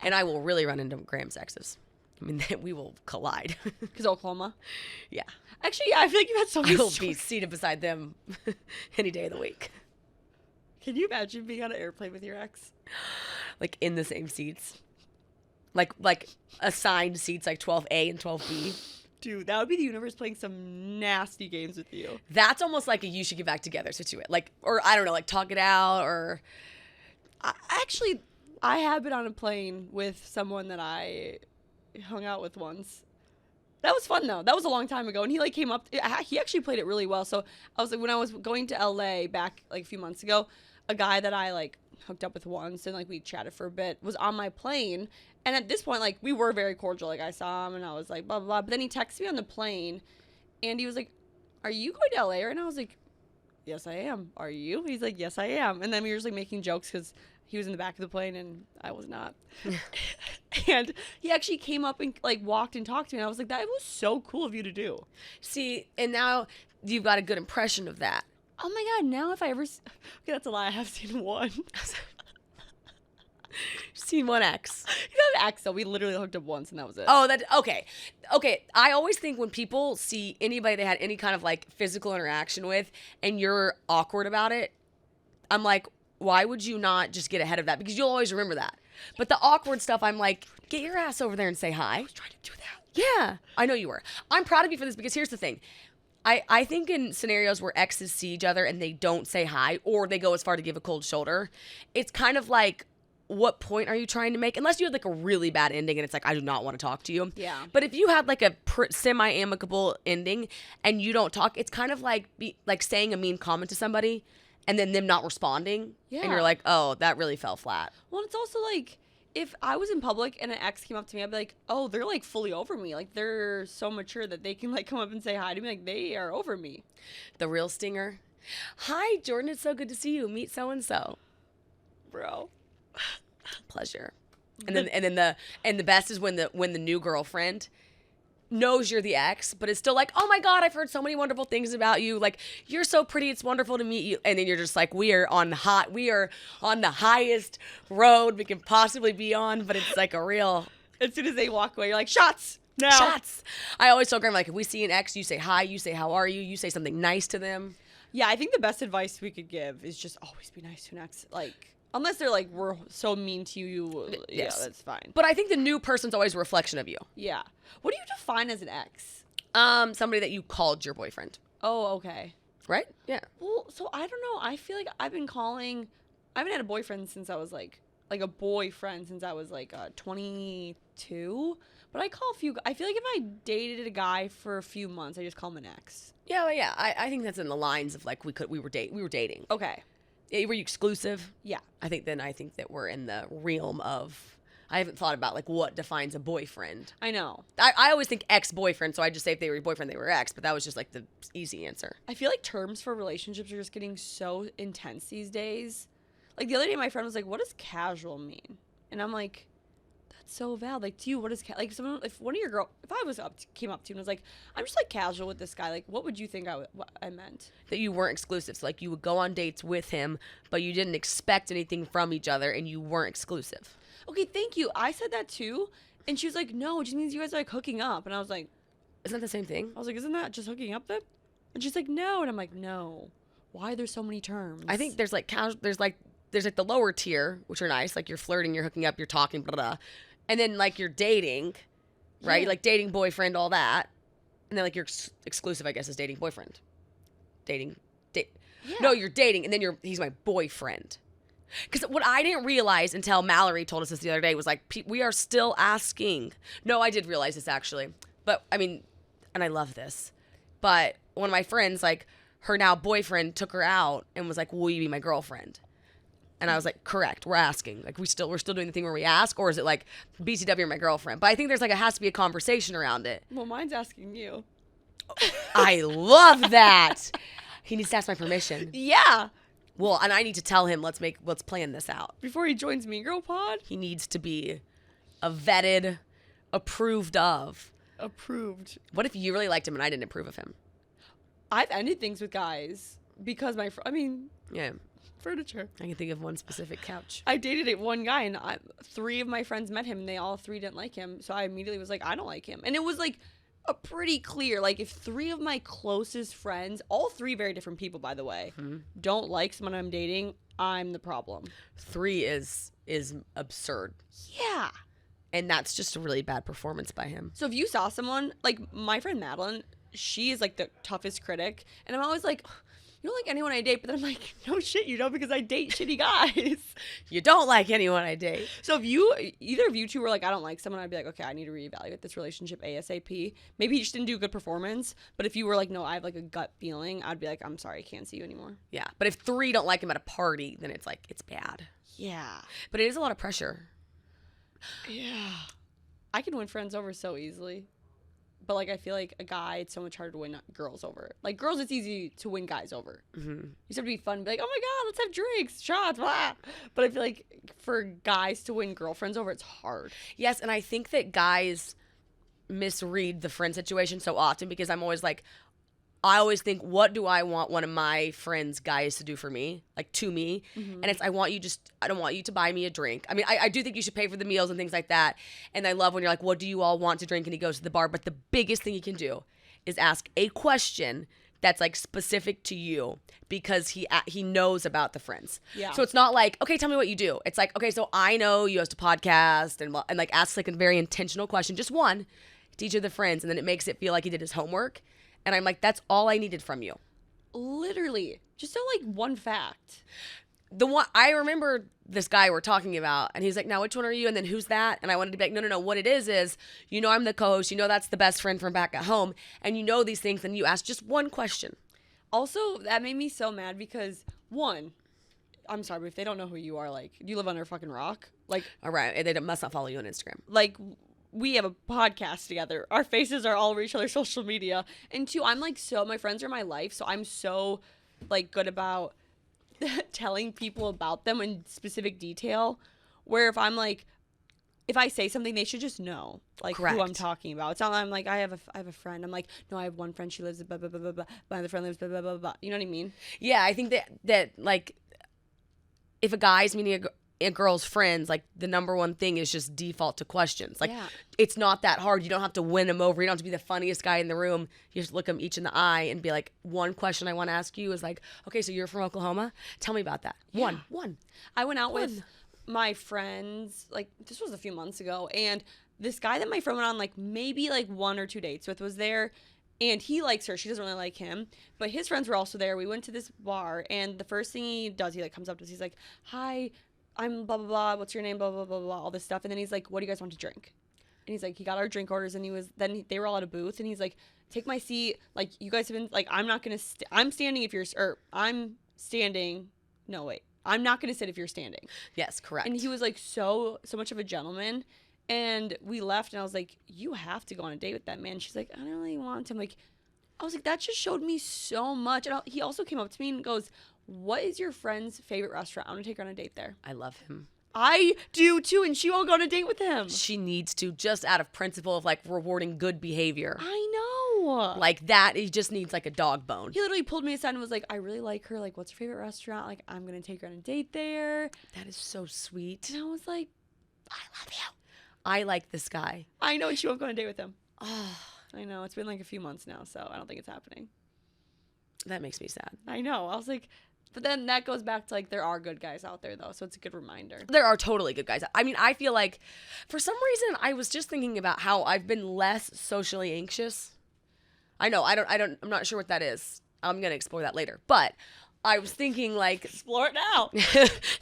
And I will really run into Graham's exes. I mean, we will collide. Because Oklahoma? Yeah. Actually, yeah, I feel like you had so many I will stories. be seated beside them any day of the week. Can you imagine being on an airplane with your ex? Like in the same seats. Like assigned seats like 12A and 12B. Dude, that would be the universe playing some nasty games with you. That's almost like a you should get back together situation. Like, or I don't know, like talk it out or. I have been on a plane with someone that I hung out with once. That was fun though. That was a long time ago, and he like came up. He actually played it really well. So I was like, when I was going to LA back like a few months ago, a guy that I like hooked up with once and like we chatted for a bit was on my plane. And at this point, like we were very cordial. Like I saw him and I was like blah blah blah. But then he texted me on the plane, and he was like, "Are you going to LA?" And I was like, "Yes, I am. Are you?" He's like, "Yes, I am." And then we were just like making jokes because he was in the back of the plane and I was not. And he actually came up and like walked and talked to me. And I was like, that was so cool of you to do. See, and now you've got a good impression of that. Oh my God, now if I ever... Okay, that's a lie. I have seen one. Seen one ex. He's not an ex, though. We literally hooked up once and that was it. Oh, okay. I always think when people see anybody they had any kind of like physical interaction with and you're awkward about it, I'm like, why would you not just get ahead of that? Because you'll always remember that. But the awkward stuff, I'm like, get your ass over there and say hi. I was trying to do that. Yeah, I know you were. I'm proud of you for this because here's the thing. I think in scenarios where exes see each other and they don't say hi or they go as far to give a cold shoulder, it's kind of like, what point are you trying to make? Unless you had like a really bad ending and it's like, I do not want to talk to you. Yeah. But if you had like a semi-amicable ending and you don't talk, it's kind of like saying a mean comment to somebody and then them not responding. Yeah. And you're like, oh, that really fell flat. Well, it's also like, if I was in public and an ex came up to me, I'd be like, oh, they're like fully over me. Like they're so mature that they can like come up and say hi to me. Like they are over me. The real stinger. Hi, Jordyn. It's so good to see you. Meet so-and-so. Bro. Pleasure. And then the best is when the new girlfriend knows you're the ex, but it's still like, oh my God, I've heard so many wonderful things about you. Like, you're so pretty. It's wonderful to meet you. And then you're just like, we are on the highest road we can possibly be on, but it's like a real. As soon as they walk away, you're like, shots. Now. Shots. I always tell Graham, like, if we see an ex, you say hi, you say how are you, you say something nice to them. Yeah, I think the best advice we could give is just always be nice to an ex. Like, unless they're like, we're so mean to you. Yes. Yeah, that's fine. But I think the new person's always a reflection of you. Yeah. What do you define as an ex? Somebody that you called your boyfriend. Oh, okay. Right? Yeah. Well, so I don't know. I feel like I haven't had a boyfriend since I was like a boyfriend since I was like 22. But I call a few. I feel like if I dated a guy for a few months, I just call him an ex. Yeah, well, yeah. I think that's in the lines of like we were dating. Okay. Yeah, were you exclusive? Yeah. I think that we're in the realm of. I haven't thought about like what defines a boyfriend. I know. I always think ex-boyfriend, so I just say if they were your boyfriend, they were ex. But that was just like the easy answer. I feel like terms for relationships are just getting so intense these days. Like the other day, my friend was like, "What does casual mean?" And I'm like, "That's so valid. Like, to you, what is like someone? If one of your if I was came up to you and was like, I'm just like casual with this guy. Like, what would you think what I meant?" That you weren't exclusive. So like you would go on dates with him, but you didn't expect anything from each other, and you weren't exclusive. Okay, thank you. I said that too, and she was like, "No, it just means you guys are like hooking up." And I was like, "Isn't that the same thing?" I was like, "Isn't that just hooking up then?" And she's like, "No," and I'm like, "No. Why are there so many terms?" I think there's like casual. There's like the lower tier, which are nice, like you're flirting, you're hooking up, you're talking, blah blah, and then like you're dating, right? Yeah. Like dating boyfriend, all that, and then like you're exclusive, I guess, is dating boyfriend. Dating. Yeah. No, you're dating, and then he's my boyfriend. Because what I didn't realize until Mallory told us this the other day was like, we are still asking. No, I did realize this actually. But I mean, and I love this. But one of my friends, like her now boyfriend took her out and was like, "Will you be my girlfriend?" And I was like, "Correct. We're asking. Like we're still doing the thing where we ask, or is it like BTW or my girlfriend?" But I think there's like, it has to be a conversation around it. Well, mine's asking you. I love that. He needs to ask my permission. Yeah. Well, and I need to tell him, let's plan this out. Before he joins Mean Girl Pod? He needs to be a vetted, approved of. Approved. What if you really liked him and I didn't approve of him? I've ended things with guys because Yeah. furniture. I can think of one specific couch. I dated one guy and 3 of my friends met him and they all 3 didn't like him. So I immediately was like, I don't like him. And it was like a pretty clear, like if 3 of my closest friends, all 3 very different people, by the way, don't like someone I'm dating, I'm the problem. 3 is absurd. Yeah. And that's just a really bad performance by him. So if you saw someone, like my friend Madeline, she is like the toughest critic. And I'm always like, you don't like anyone I date, but then I'm like, no shit, you don't, because I date shitty guys. You don't like anyone I date. So if either of you two were like, I don't like someone, I'd be like, okay, I need to reevaluate this relationship ASAP. Maybe he just didn't do a good performance. But if you were like, no, I have like a gut feeling, I'd be like, I'm sorry, I can't see you anymore. Yeah. But if 3 don't like him at a party, then it's like, it's bad. Yeah. But it is a lot of pressure. Yeah. I can win friends over so easily. But, like, I feel like a guy, it's so much harder to win girls over. Like, girls, it's easy to win guys over. Mm-hmm. You just have to be fun. Be like, oh, my God, let's have drinks, shots, blah. But I feel like for guys to win girlfriends over, it's hard. Yes, and I think that guys misread the friend situation so often because I'm always like, I always think, what do I want one of my friends' guys to do for me? Like, to me. Mm-hmm. And it's, I don't want you to buy me a drink. I mean, I do think you should pay for the meals and things like that. And I love when you're like, what do you all want to drink? And he goes to the bar. But the biggest thing you can do is ask a question that's, like, specific to you because he knows about the friends. Yeah. So it's not like, okay, tell me what you do. It's like, okay, so I know you host a podcast and like, ask, like, a very intentional question. Just one to each of the friends. And then it makes it feel like he did his homework. And I'm like, that's all I needed from you. Literally. Just like one fact. The one I remember this guy we're talking about, and he's like, now which one are you? And then who's that? And I wanted to be like, no. What it is, you know, I'm the co-host. You know, that's the best friend from back at home. And you know these things, and you ask just one question. Also, that made me so mad because, one, I'm sorry, but if they don't know who you are, like, do you live under a fucking rock? Like, all right, they must not follow you on Instagram. Like, we have a podcast together. Our faces are all over each other's social media. And 2, I'm like, my friends are my life. So I'm so like good about telling people about them in specific detail. Where if I'm like, if I say something, they should just know like Correct. who I'm talking about. It's not like I'm like, I have a friend. I'm like, no, I have one friend. She lives blah, blah, blah, blah, blah. My other friend lives blah, blah, blah, blah. You know what I mean? Yeah, I think that like if a guy's meeting a girl's friends, like the number one thing is just default to questions. Like It's not that hard. You don't have to win them over. You don't have to be the funniest guy in the room. You just look them each in the eye and be like, one question I want to ask you is like, okay, so you're from Oklahoma? Tell me about that. Yeah. One. I went out with my friends, like this was a few months ago, and this guy that my friend went on like maybe like 1 or 2 dates with was there, And he likes her. She doesn't really like him. But his friends were also there. We went to this bar, and the first thing he does, he like comes up to us. He's like, "Hi, I'm blah blah blah. What's your name? Blah blah blah blah. All this stuff." And then he's like, "What do you guys want to drink?" And he's like, he got our drink orders, and they were all at a booth, and he's like, "Take my seat. Like, you guys have been like, I'm not gonna. I'm standing if you're, or I'm standing. No wait, I'm not gonna sit if you're standing." Yes, correct. And he was like so much of a gentleman. And we left, and I was like, "You have to go on a date with that man." She's like, "I don't really want to." I'm like, I was like, that just showed me so much. And he also came up to me and goes, "What is your friend's favorite restaurant? I want to take her on a date there." I love him. I do too, and she won't go on a date with him. She needs to, just out of principle of like rewarding good behavior. I know. Like that, he just needs like a dog bone. He literally pulled me aside and was like, "I really like her. Like, what's her favorite restaurant? Like, I'm going to take her on a date there." That is so sweet. And I was like, I love you. I like this guy. I know, and she won't go on a date with him. Oh, I know. It's been like a few months now, so I don't think it's happening. that makes me sad. I know. I was like, but then that goes back to like, there are good guys out there though, so it's a good reminder. There are totally good guys. I mean, I feel like for some reason I was just thinking about how I've been less socially anxious. I'm not sure what that is. I'm going to explore that later. But I was thinking like, Explore it now.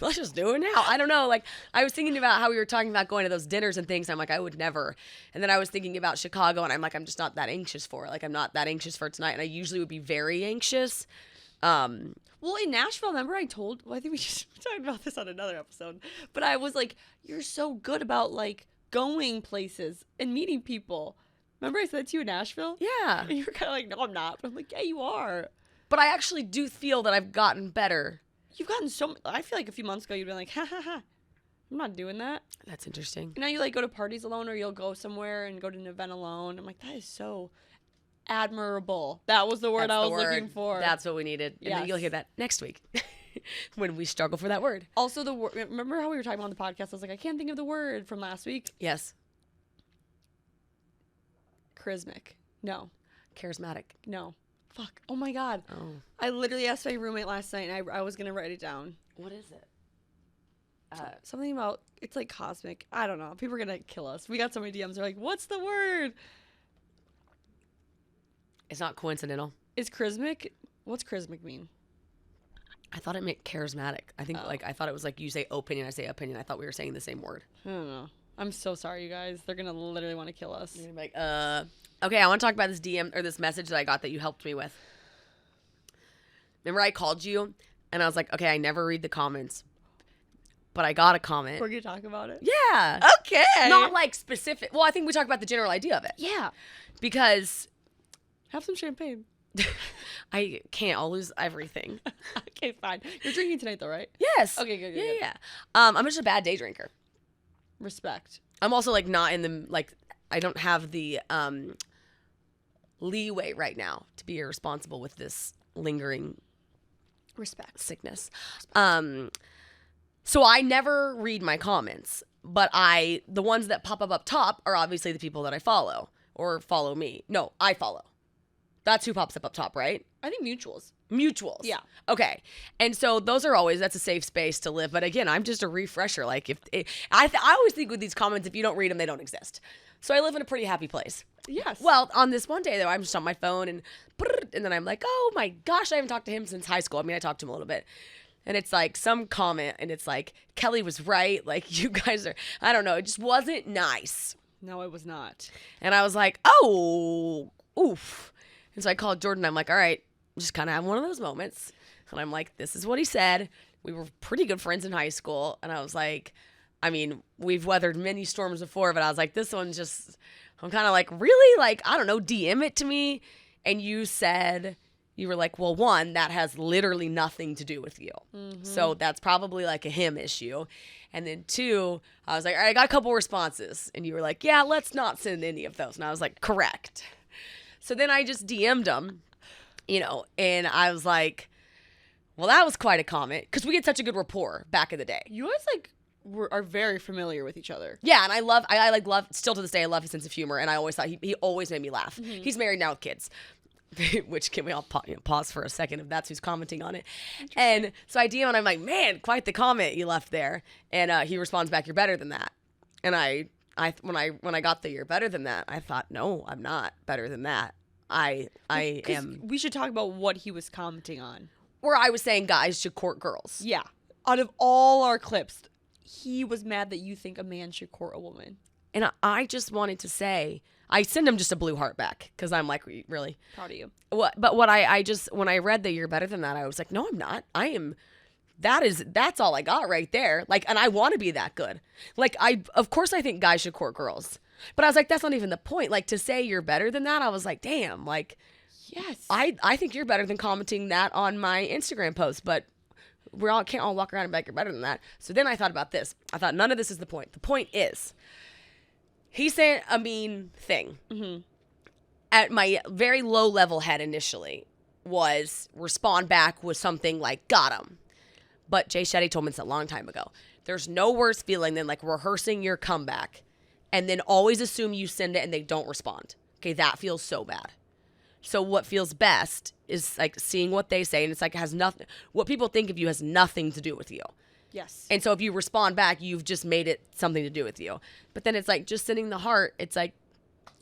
let's just do it now. I don't know. Like I was thinking about how we were talking about going to those dinners and things. I'm like, I would never. And then I was thinking about Chicago, and I'm like, I'm just not that anxious for it. Like I'm not that anxious for it tonight. And I usually would be very anxious. Well, in Nashville, remember I think we just talked about this on another episode, but I was like, "You're so good about like going places and meeting people." Remember I said that to you in Nashville? Yeah. And you were kind of like, "No, I'm not." But I'm like, "Yeah, you are." But I actually do feel that I've gotten better. You've gotten I feel like a few months ago you'd been like, "Ha ha ha, I'm not doing that." That's interesting. Now you like go to parties alone, or you'll go somewhere and go to an event alone. I'm like, that is so admirable. That was the word That's I the was word. looking for. That's what we needed. And then you'll Yes. hear that next week when we struggle for that word. Also, the word. Remember how we were talking about on the podcast? I was like, I can't think of the word from last week. Yes. Charismatic. No. Charismatic. No. Fuck. Oh my God. Oh. I literally asked my roommate last night, and I was gonna write it down. What is it? Something about, it's like cosmic. I don't know. People are gonna kill us. We got so many DMs. They're like, "What's the word?" It's not coincidental. Is charismatic? What's charismatic mean? I thought it meant charismatic. I think I thought it was like you say opinion, I say opinion. I thought we were saying the same word. I don't know. I'm so sorry, you guys. They're gonna literally want to kill us. You're like, okay, I want to talk about this DM or this message that I got that you helped me with. Remember I called you and I was like, okay, I never read the comments, but I got a comment. We're gonna talk about it. Yeah. Okay. Not like specific. Well, I think we talked about the general idea of it. Yeah. Because Have some champagne. I can't. I'll lose everything. Okay, fine. You're drinking tonight, though, right? Yes. Okay, good. Yeah. I'm just a bad day drinker. Respect. I'm also like not in the like. I don't have the leeway right now to be irresponsible with this lingering Respect. sickness. So I never read my comments, but the ones that pop up top are obviously the people that I follow or follow me. No, I follow. That's who pops up top, right? I think mutuals. Mutuals. Yeah. Okay. And so those are that's a safe space to live. But again, I'm just a refresher. Like I always think with these comments, if you don't read them, they don't exist. So I live in a pretty happy place. Yes. Well, on this one day though, I'm just on my phone and then I'm like, oh my gosh, I haven't talked to him since high school. I mean, I talked to him a little bit. And it's like some comment and it's like, Kelly was right. Like you guys are, I don't know. It just wasn't nice. No, it was not. And I was like, oh, oof. And so I called Jordyn. I'm like, all right, just kind of have one of those moments. And I'm like, this is what he said. We were pretty good friends in high school. And I was like, I mean, we've weathered many storms before, but I was like, this one's just, I'm kind of like, really? Like, I don't know, DM it to me. And you said, you were like, well, one, that has literally nothing to do with you. Mm-hmm. So that's probably like a him issue. And then two, I was like, all right, I got a couple responses. And you were like, yeah, let's not send any of those. And I was like, correct. So then I just DM'd him, and I was like, well, that was quite a comment because we had such a good rapport back in the day. You guys are very familiar with each other. Yeah, and I love, still to this day, I love his sense of humor, and I always thought he always made me laugh. Mm-hmm. He's married now with kids, which can we all pause for a second if that's who's commenting on it. And so I DM and I'm like, man, quite the comment you left there. And he responds back, you're better than that. And when I got the you're better than that, I thought, no, I'm not better than that. I am. We should talk about what he was commenting on. Where I was saying guys should court girls. Yeah. Out of all our clips, he was mad that you think a man should court a woman. And I just wanted to say, I send him just a blue heart back because I'm like, really Proud of you. But what I just, when I read that you're better than that, I was like, no, I'm not. I am. That's all I got right there. Like, and I want to be that good. Like, of course I think guys should court girls, but I was like, that's not even the point. Like, to say you're better than that, I was like, damn, like, yes, I think you're better than commenting that on my Instagram post, but can't all walk around and be like, you're better than that. So then I thought about this. I thought none of this is the point. The point is, he said a mean thing. Mm-hmm. At my very low level head initially was respond back with something like, got him. But Jay Shetty told me this a long time ago. There's no worse feeling than like rehearsing your comeback and then always assume you send it and they don't respond. Okay, that feels so bad. So what feels best is like seeing what they say, and it's like it has nothing. What people think of you has nothing to do with you. yes. And so if you respond back, you've just made it something to do with you. But then it's like just sending the heart. It's like,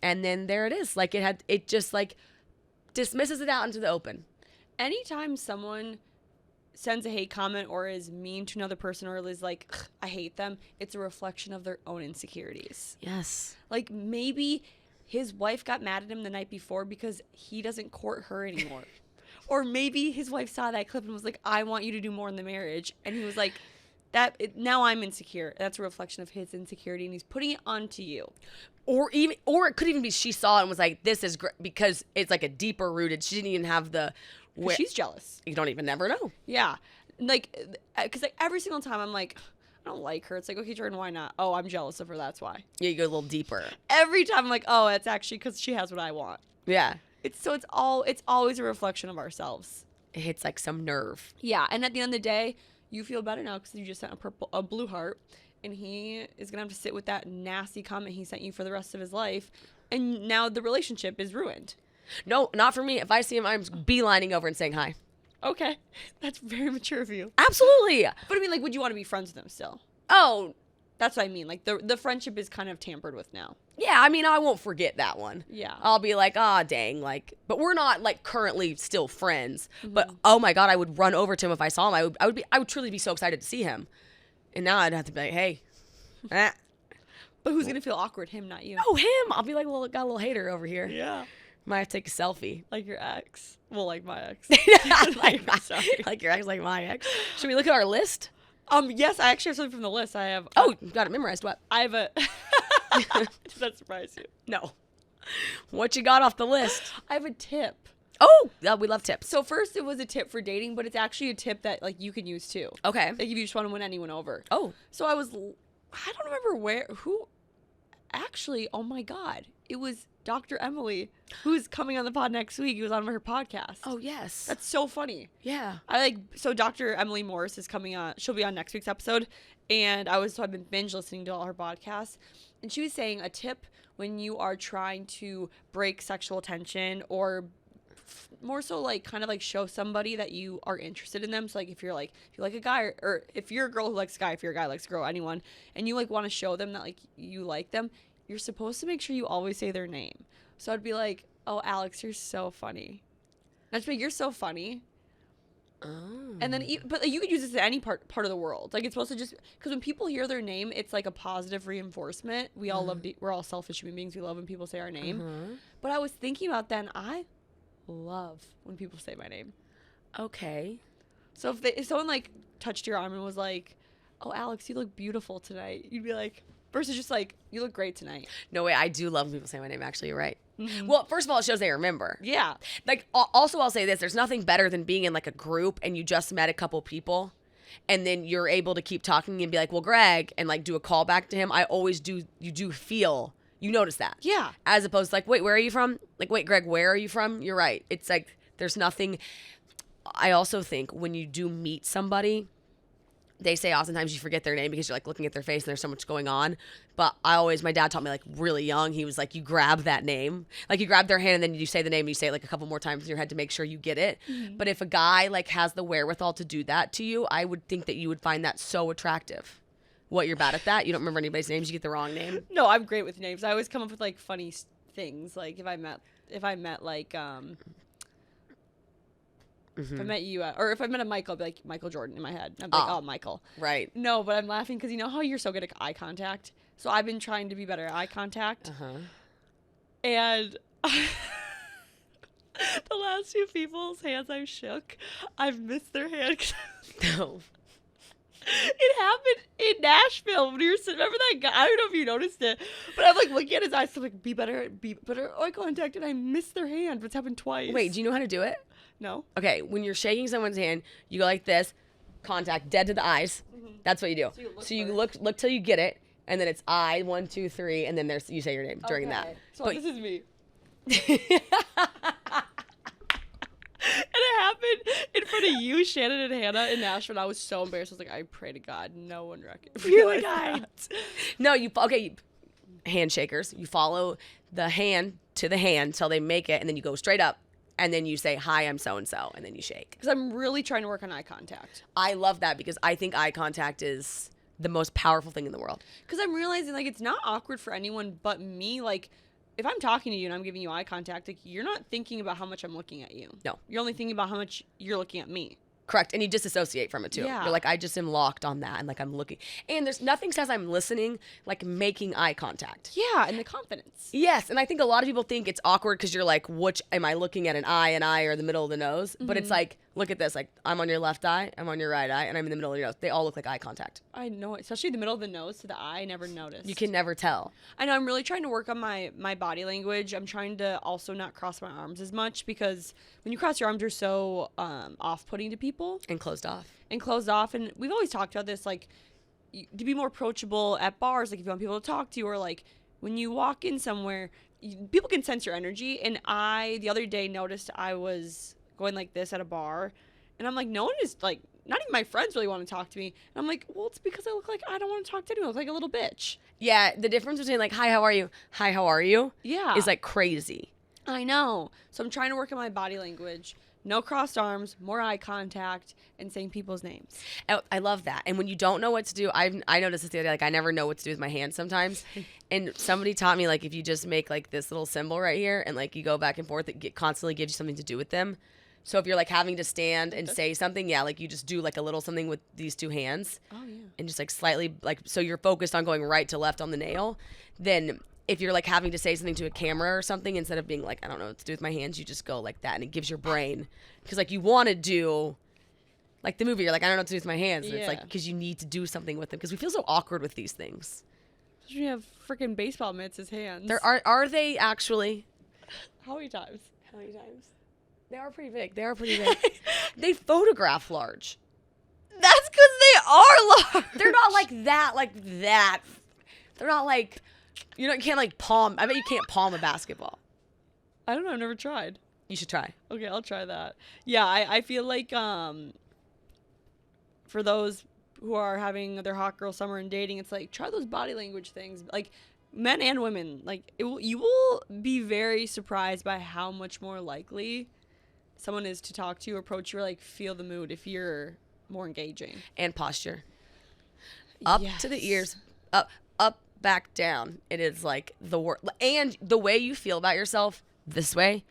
and then there it is. Like it just like dismisses it out into the open. Anytime someone sends a hate comment or is mean to another person or is like, I hate them, it's a reflection of their own insecurities. Yes. Like maybe his wife got mad at him the night before because he doesn't court her anymore. Or maybe his wife saw that clip and was like, I want you to do more in the marriage. And he was like, now I'm insecure. That's a reflection of his insecurity and he's putting it onto you. Or it could even be she saw it and was like, this is great, because it's like a deeper rooted. She didn't even have the. She's jealous. You don't even never know. Yeah. Like, because like every single time I'm like, I don't like her. It's like, okay, Jordyn, why not? Oh, I'm jealous of her. That's why. Yeah, you go a little deeper. Every time I'm like, oh, it's actually because she has what I want. Yeah. It's always a reflection of ourselves. It hits like some nerve. Yeah. And at the end of the day, you feel better now because you just sent a blue heart, and he is gonna have to sit with that nasty comment he sent you for the rest of his life, and now the relationship is ruined. No, not for me. If I see him, I'm beelining over and saying hi. Okay, that's very mature of you. Absolutely. But I mean, like, would you want to be friends with him still? Oh, that's what I mean. Like, the friendship is kind of tampered with now. yeah. I mean, I won't forget that one. Yeah. I'll be like, dang, like, but we're not like currently still friends. Mm-hmm. But oh my God, I would run over to him if I saw him. I would truly be so excited to see him. And now I'd have to be like, hey. But who's gonna feel awkward? Him, not you. Oh, him. I'll be like, well, got a little hater over here. Yeah. Might have to take a selfie. Like your ex. Well, like my ex. like your ex, like my ex. Should we look at our list? Yes, I actually have something from the list. I have. Oh, you got it memorized. What? I have a. Does that surprise you? No. What you got off the list? I have a tip. Oh, we love tips. So first, it was a tip for dating, but it's actually a tip that like you can use too. Okay. Like if you just want to win anyone over. Oh. So I don't remember who. Actually, oh my God, it was Dr. Emily, who's coming on the pod next week. He was on her podcast. Oh yes. That's so funny. Yeah. So Dr. Emily Morris is coming on. She'll be on next week's episode. And I've been binge listening to all her podcasts. And she was saying a tip when you are trying to break sexual tension or more so like kind of like show somebody that you are interested in them. So like if you like a guy or if you're a girl who likes a guy, if you're a guy who likes a girl, anyone, and you like want to show them that like you like them, you're supposed to make sure you always say their name. So I'd be like, oh, Alex, you're so funny. That's like, you're so funny. Oh. And then, but like, you could use this in any part of the world. Like it's supposed to just, because when people hear their name, it's like a positive reinforcement. We all we're all selfish human beings. We love when people say our name. But I was thinking about then, I love when people say my name. Okay. So if someone like touched your arm and was like, oh, Alex, you look beautiful tonight, you'd be like, versus just like, you look great tonight. No way. I do love when people say my name. Actually, you're right. Mm-hmm. Well, first of all, it shows they remember. Yeah. Like, also, I'll say this. There's nothing better than being in like a group and you just met a couple people and then you're able to keep talking and be like, well, Greg, and like do a call back to him. I always do. You do feel, you notice that. Yeah. As opposed to like, wait, where are you from? Like, wait, Greg, where are you from? You're right. It's like, there's nothing. I also think when you do meet somebody, they say oftentimes you forget their name because you're like looking at their face and there's so much going on. But my dad taught me like really young, he was like, you grab that name. Like you grab their hand and then you say the name and you say it like a couple more times in your head to make sure you get it. Mm-hmm. But if a guy like has the wherewithal to do that to you, I would think that you would find that so attractive. What, you're bad at that? You don't remember anybody's names? You get the wrong name? No, I'm great with names. I always come up with like funny things. Like if I met if I met like if I met you or if I met a Michael, I'd be like Michael Jordan in my head. I'd be like, oh, Michael. Right. No, but I'm laughing because you know how you're so good at eye contact. So I've been trying to be better at eye contact. And the last few people's hands I've shook, I've missed their hand. No. It happened in Nashville when you were sitting. Remember that guy? I don't know if you noticed it, but I'm like looking at his eyes. So I'm like, be better eye contact, and I missed their hand. It's happened twice. Wait, do you know how to do it? No. Okay, when you're shaking someone's hand, you go like this, contact dead to the eyes. That's what you do. So you look till you get it, and then it's I 1, 2, 3, and then you say your name during that. So this is me. And it happened in front of you, Shannon, and Hannah in Nashville. And I was so embarrassed. I was like, I pray to God, no one recognized. You're like, no, handshakers. You follow the hand to the hand till they make it, and then you go straight up, and then you say, hi, I'm so-and-so, and then you shake. Because I'm really trying to work on eye contact. I love that because I think eye contact is the most powerful thing in the world. Because I'm realizing, like, it's not awkward for anyone but me. Like, if I'm talking to you and I'm giving you eye contact, like, you're not thinking about how much I'm looking at you. No. You're only thinking about how much you're looking at me. Correct. And you disassociate from it too. Yeah. You're like, I just am locked on that. And like, I'm looking. And there's nothing says I'm listening like making eye contact. Yeah. And the confidence. Yes. And I think a lot of people think it's awkward because you're like, which am I looking at, an eye, or the middle of the nose? But it's like, look at this. Like, I'm on your left eye, I'm on your right eye, and I'm in the middle of your nose. They all look like eye contact. I know, especially the middle of the nose to the eye. I never noticed. You can never tell. I know. I'm really trying to work on my body language. I'm trying to also not cross my arms as much because when you cross your arms, you're so off-putting to people. And closed off. And we've always talked about this, like, to be more approachable at bars, like if you want people to talk to you, or like when you walk in somewhere, people can sense your energy. And I, the other day, noticed I was going like this at a bar, and I'm like, no one is, like, not even my friends really want to talk to me. And I'm like, well, it's because I look like I don't want to talk to anyone. I look like a little bitch. Yeah, the difference between like, hi, how are you? Hi, how are you? Yeah. Is like crazy. I know. So I'm trying to work on my body language. No crossed arms, more eye contact, and saying people's names. I love that. And when you don't know what to do, I noticed this the other day, like I never know what to do with my hands sometimes. And somebody taught me, like, if you just make like this little symbol right here and like you go back and forth, it constantly gives you something to do with them. So if you're like having to stand and say something, yeah, like you just do like a little something with these two hands. Oh, yeah. And just like slightly, like, so you're focused on going right to left on the nail. Then if you're like having to say something to a camera or something, instead of being like, I don't know what to do with my hands, you just go like that, and it gives your brain, because like you want to do like the movie, you're like, I don't know what to do with my hands, and it's like because you need to do something with them, because we feel so awkward with these things. You have freaking baseball mitts as hands. There are they actually? How many times? They are pretty big. They photograph large. That's because they are large. They're not like that. They're not like, you can't like palm. I bet you can't palm a basketball. I don't know. I've never tried. You should try. Okay, I'll try that. Yeah, I feel like for those who are having their hot girl summer and dating, it's like, try those body language things. Like, men and women, like, you will be very surprised by how much more likely someone is to talk to you, approach you, or like feel the mood if you're more engaging. And posture. Up to the ears. Up, back, down. It is like the word. And the way you feel about yourself this way.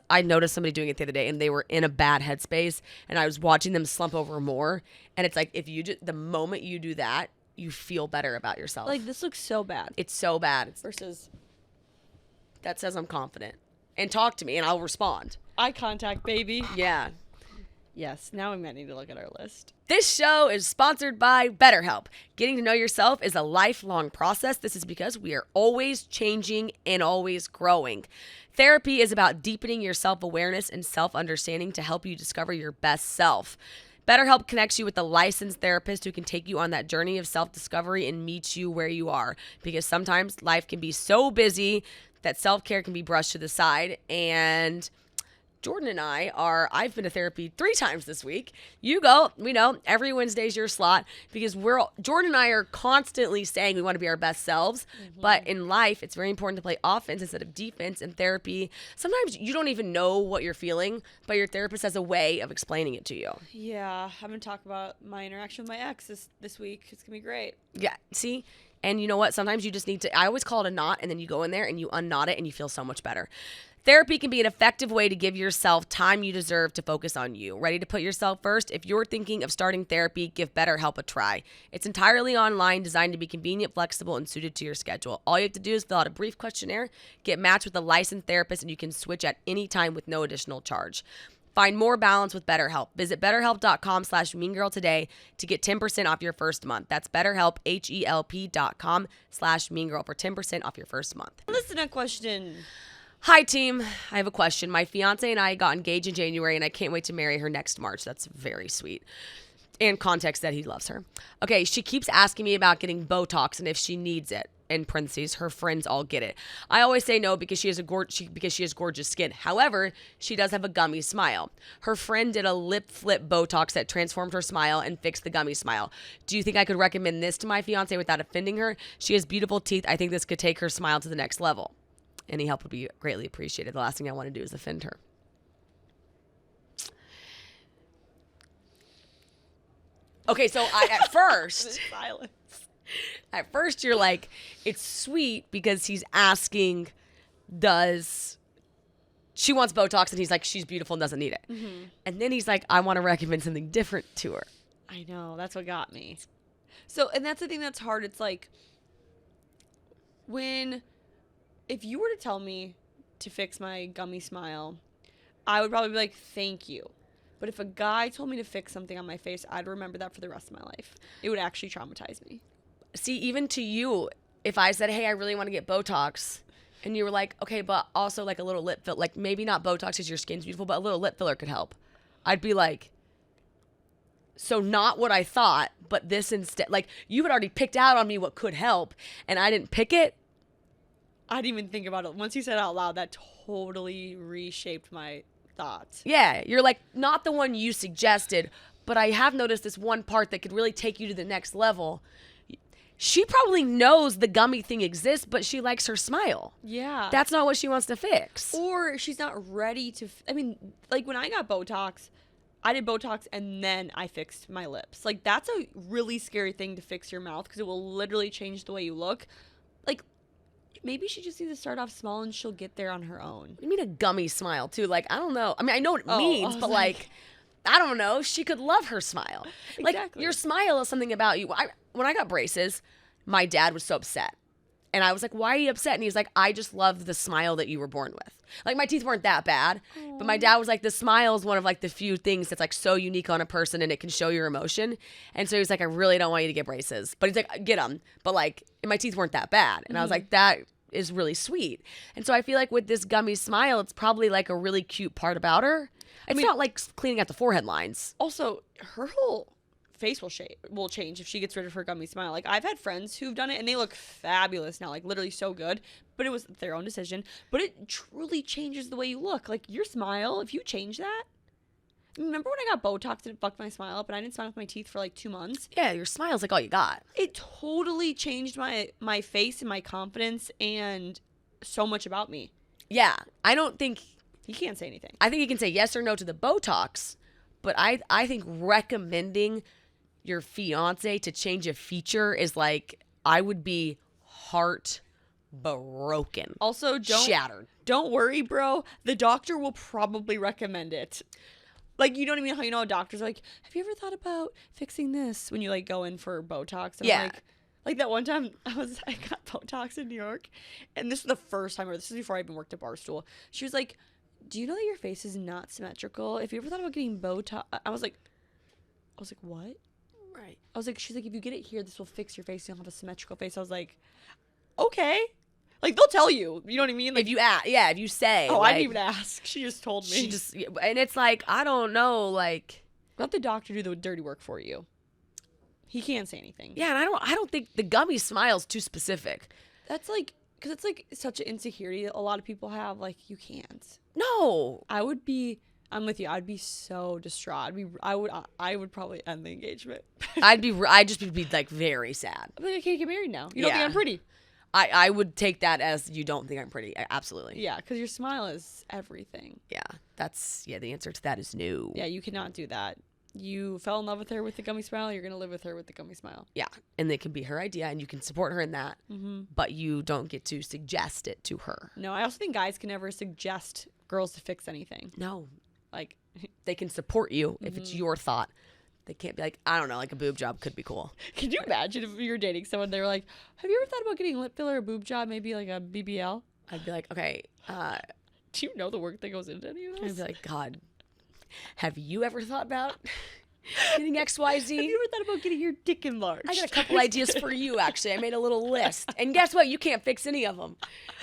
I noticed somebody doing it the other day, and they were in a bad headspace, and I was watching them slump over more. And it's like, if you the moment you do that, you feel better about yourself. Like, this looks so bad. It's so bad. Versus that says I'm confident. And talk to me, and I'll respond. Eye contact, baby. Yeah. Yes, now we might need to look at our list. This show is sponsored by BetterHelp. Getting to know yourself is a lifelong process. This is because we are always changing and always growing. Therapy is about deepening your self-awareness and self-understanding to help you discover your best self. BetterHelp connects you with a licensed therapist who can take you on that journey of self-discovery and meet you where you are. Because sometimes life can be so busy that self-care can be brushed to the side. And Jordyn and I've been to therapy 3 times this week. You go, we know, every Wednesday's your slot, because Jordyn and I are constantly saying we want to be our best selves. Mm-hmm. But in life, it's very important to play offense instead of defense. In therapy, sometimes you don't even know what you're feeling, but your therapist has a way of explaining it to you. Yeah, I'm going to talk about my interaction with my ex this week. It's going to be great. Yeah, see? And you know what? Sometimes you just need to, I always call it a knot, and then you go in there and you unknot it and you feel so much better. Therapy can be an effective way to give yourself time you deserve to focus on you. Ready to put yourself first? If you're thinking of starting therapy, give BetterHelp a try. It's entirely online, designed to be convenient, flexible, and suited to your schedule. All you have to do is fill out a brief questionnaire, get matched with a licensed therapist, and you can switch at any time with no additional charge. Find more balance with BetterHelp. Visit BetterHelp.com/meangirl today to get 10% off your first month. That's BetterHelp, HELP.com/meangirl for 10% off your first month. Listen to a question. Hi, team. I have a question. My fiance and I got engaged in January, and I can't wait to marry her next March. That's very sweet. And context that he loves her. Okay, she keeps asking me about getting Botox and if she needs it. In parentheses, her friends all get it. I always say no because she has gorgeous skin. However, she does have a gummy smile. Her friend did a lip flip Botox that transformed her smile and fixed the gummy smile. Do you think I could recommend this to my fiance without offending her? She has beautiful teeth. I think this could take her smile to the next level. Any help would be greatly appreciated. The last thing I want to do is offend her. Okay, so at first you're like, it's sweet because he's asking, she wants Botox, and he's like, she's beautiful and doesn't need it. Mm-hmm. And then he's like, I want to recommend something different to her. I know, that's what got me. So, and that's the thing that's hard. It's like, if you were to tell me to fix my gummy smile, I would probably be like, thank you. But if a guy told me to fix something on my face, I'd remember that for the rest of my life. It would actually traumatize me. See, even to you, if I said, hey, I really want to get Botox, and you were like, okay, but also like a little lip filler, like maybe not Botox because your skin's beautiful, but a little lip filler could help. I'd be like, so not what I thought, but this instead. Like, you had already picked out on me what could help, and I didn't pick it. I didn't even think about it. Once you said it out loud, that totally reshaped my thoughts. Yeah, you're like, not the one you suggested, but I have noticed this one part that could really take you to the next level. She probably knows the gummy thing exists, but she likes her smile. Yeah. That's not what she wants to fix. Or she's not ready to, like when I got Botox, I did Botox and then I fixed my lips. Like, that's a really scary thing to fix your mouth because it will literally change the way you look. Like, maybe she just needs to start off small and she'll get there on her own. You mean a gummy smile, too? Like, I don't know. I mean, I know what it means, but like, I don't know. She could love her smile. Exactly. Like, your smile is something about you. When I got braces, my dad was so upset. And I was like, why are you upset? And he was like, I just love the smile that you were born with. Like, my teeth weren't that bad. Aww. But my dad was like, the smile is one of like the few things that's like so unique on a person and it can show your emotion. And so he was like, I really don't want you to get braces. But he's like, get them. But like, my teeth weren't that bad. And I was like, that is really sweet. And so I feel like with this gummy smile, it's probably like a really cute part about her. It's not like cleaning out the forehead lines. Also, her whole face will change if she gets rid of her gummy smile. Like, I've had friends who've done it and they look fabulous now, like literally so good, but it was their own decision. But it truly changes the way you look. Like, your smile, if you change that. Remember when I got Botox and it fucked my smile up and I didn't smile with my teeth for like 2 months? Yeah, your smile's like all you got. It totally changed my face and my confidence and so much about me. Yeah, I don't think you can't say anything. I think you can say yes or no to the Botox, but I think recommending your fiance to change a feature is like, I would be heartbroken. Also, shattered. Don't worry, bro. The doctor will probably recommend it. Like, you know what I mean? How, you know, doctors are like, have you ever thought about fixing this when you like go in for Botox? And yeah. Like that one time I got Botox in New York, and this was the first time, or this was before I even worked at Barstool. She was like, do you know that your face is not symmetrical? If you ever thought about getting Botox, I was like, what? Right. I was like, she's like, if you get it here, this will fix your face. You'll have a symmetrical face. I was like, okay. Like, they'll tell you. You know what I mean? Like, if you ask, yeah, if you say. Oh, like, I didn't even ask. She just told me. And it's like, I don't know, like. Let the doctor do the dirty work for you. He can't say anything. Yeah, and I don't think the gummy smile's too specific. That's like, because it's like such an insecurity that a lot of people have. Like, you can't. No. I'm with you. I'd be so distraught. I would probably end the engagement. I'd just be like very sad. I'm like, I can't get married now. You don't think I'm pretty. I would take that as you don't think I'm pretty. Absolutely. Yeah, because your smile is everything. Yeah, the answer to that is no. Yeah, you cannot do that. you fell in love with her with the gummy smile, you're going to live with her with the gummy smile. Yeah. And it can be her idea and you can support her in that, but you don't get to suggest it to her. No, I also think guys can never suggest girls to fix anything. No. Like, They can support you if it's your thought. They can't be like, I don't know, like a boob job could be cool. could you imagine if you were dating someone, they were like, have you ever thought about getting lip filler or boob job, maybe like a BBL? I'd be like, okay, Do you know the work that goes into any of this? I'd be like, God, have you ever thought about getting XYZ? Have you ever thought about getting your dick enlarged? I got a couple ideas for you, actually. I made a little list. And guess what? You can't fix any of them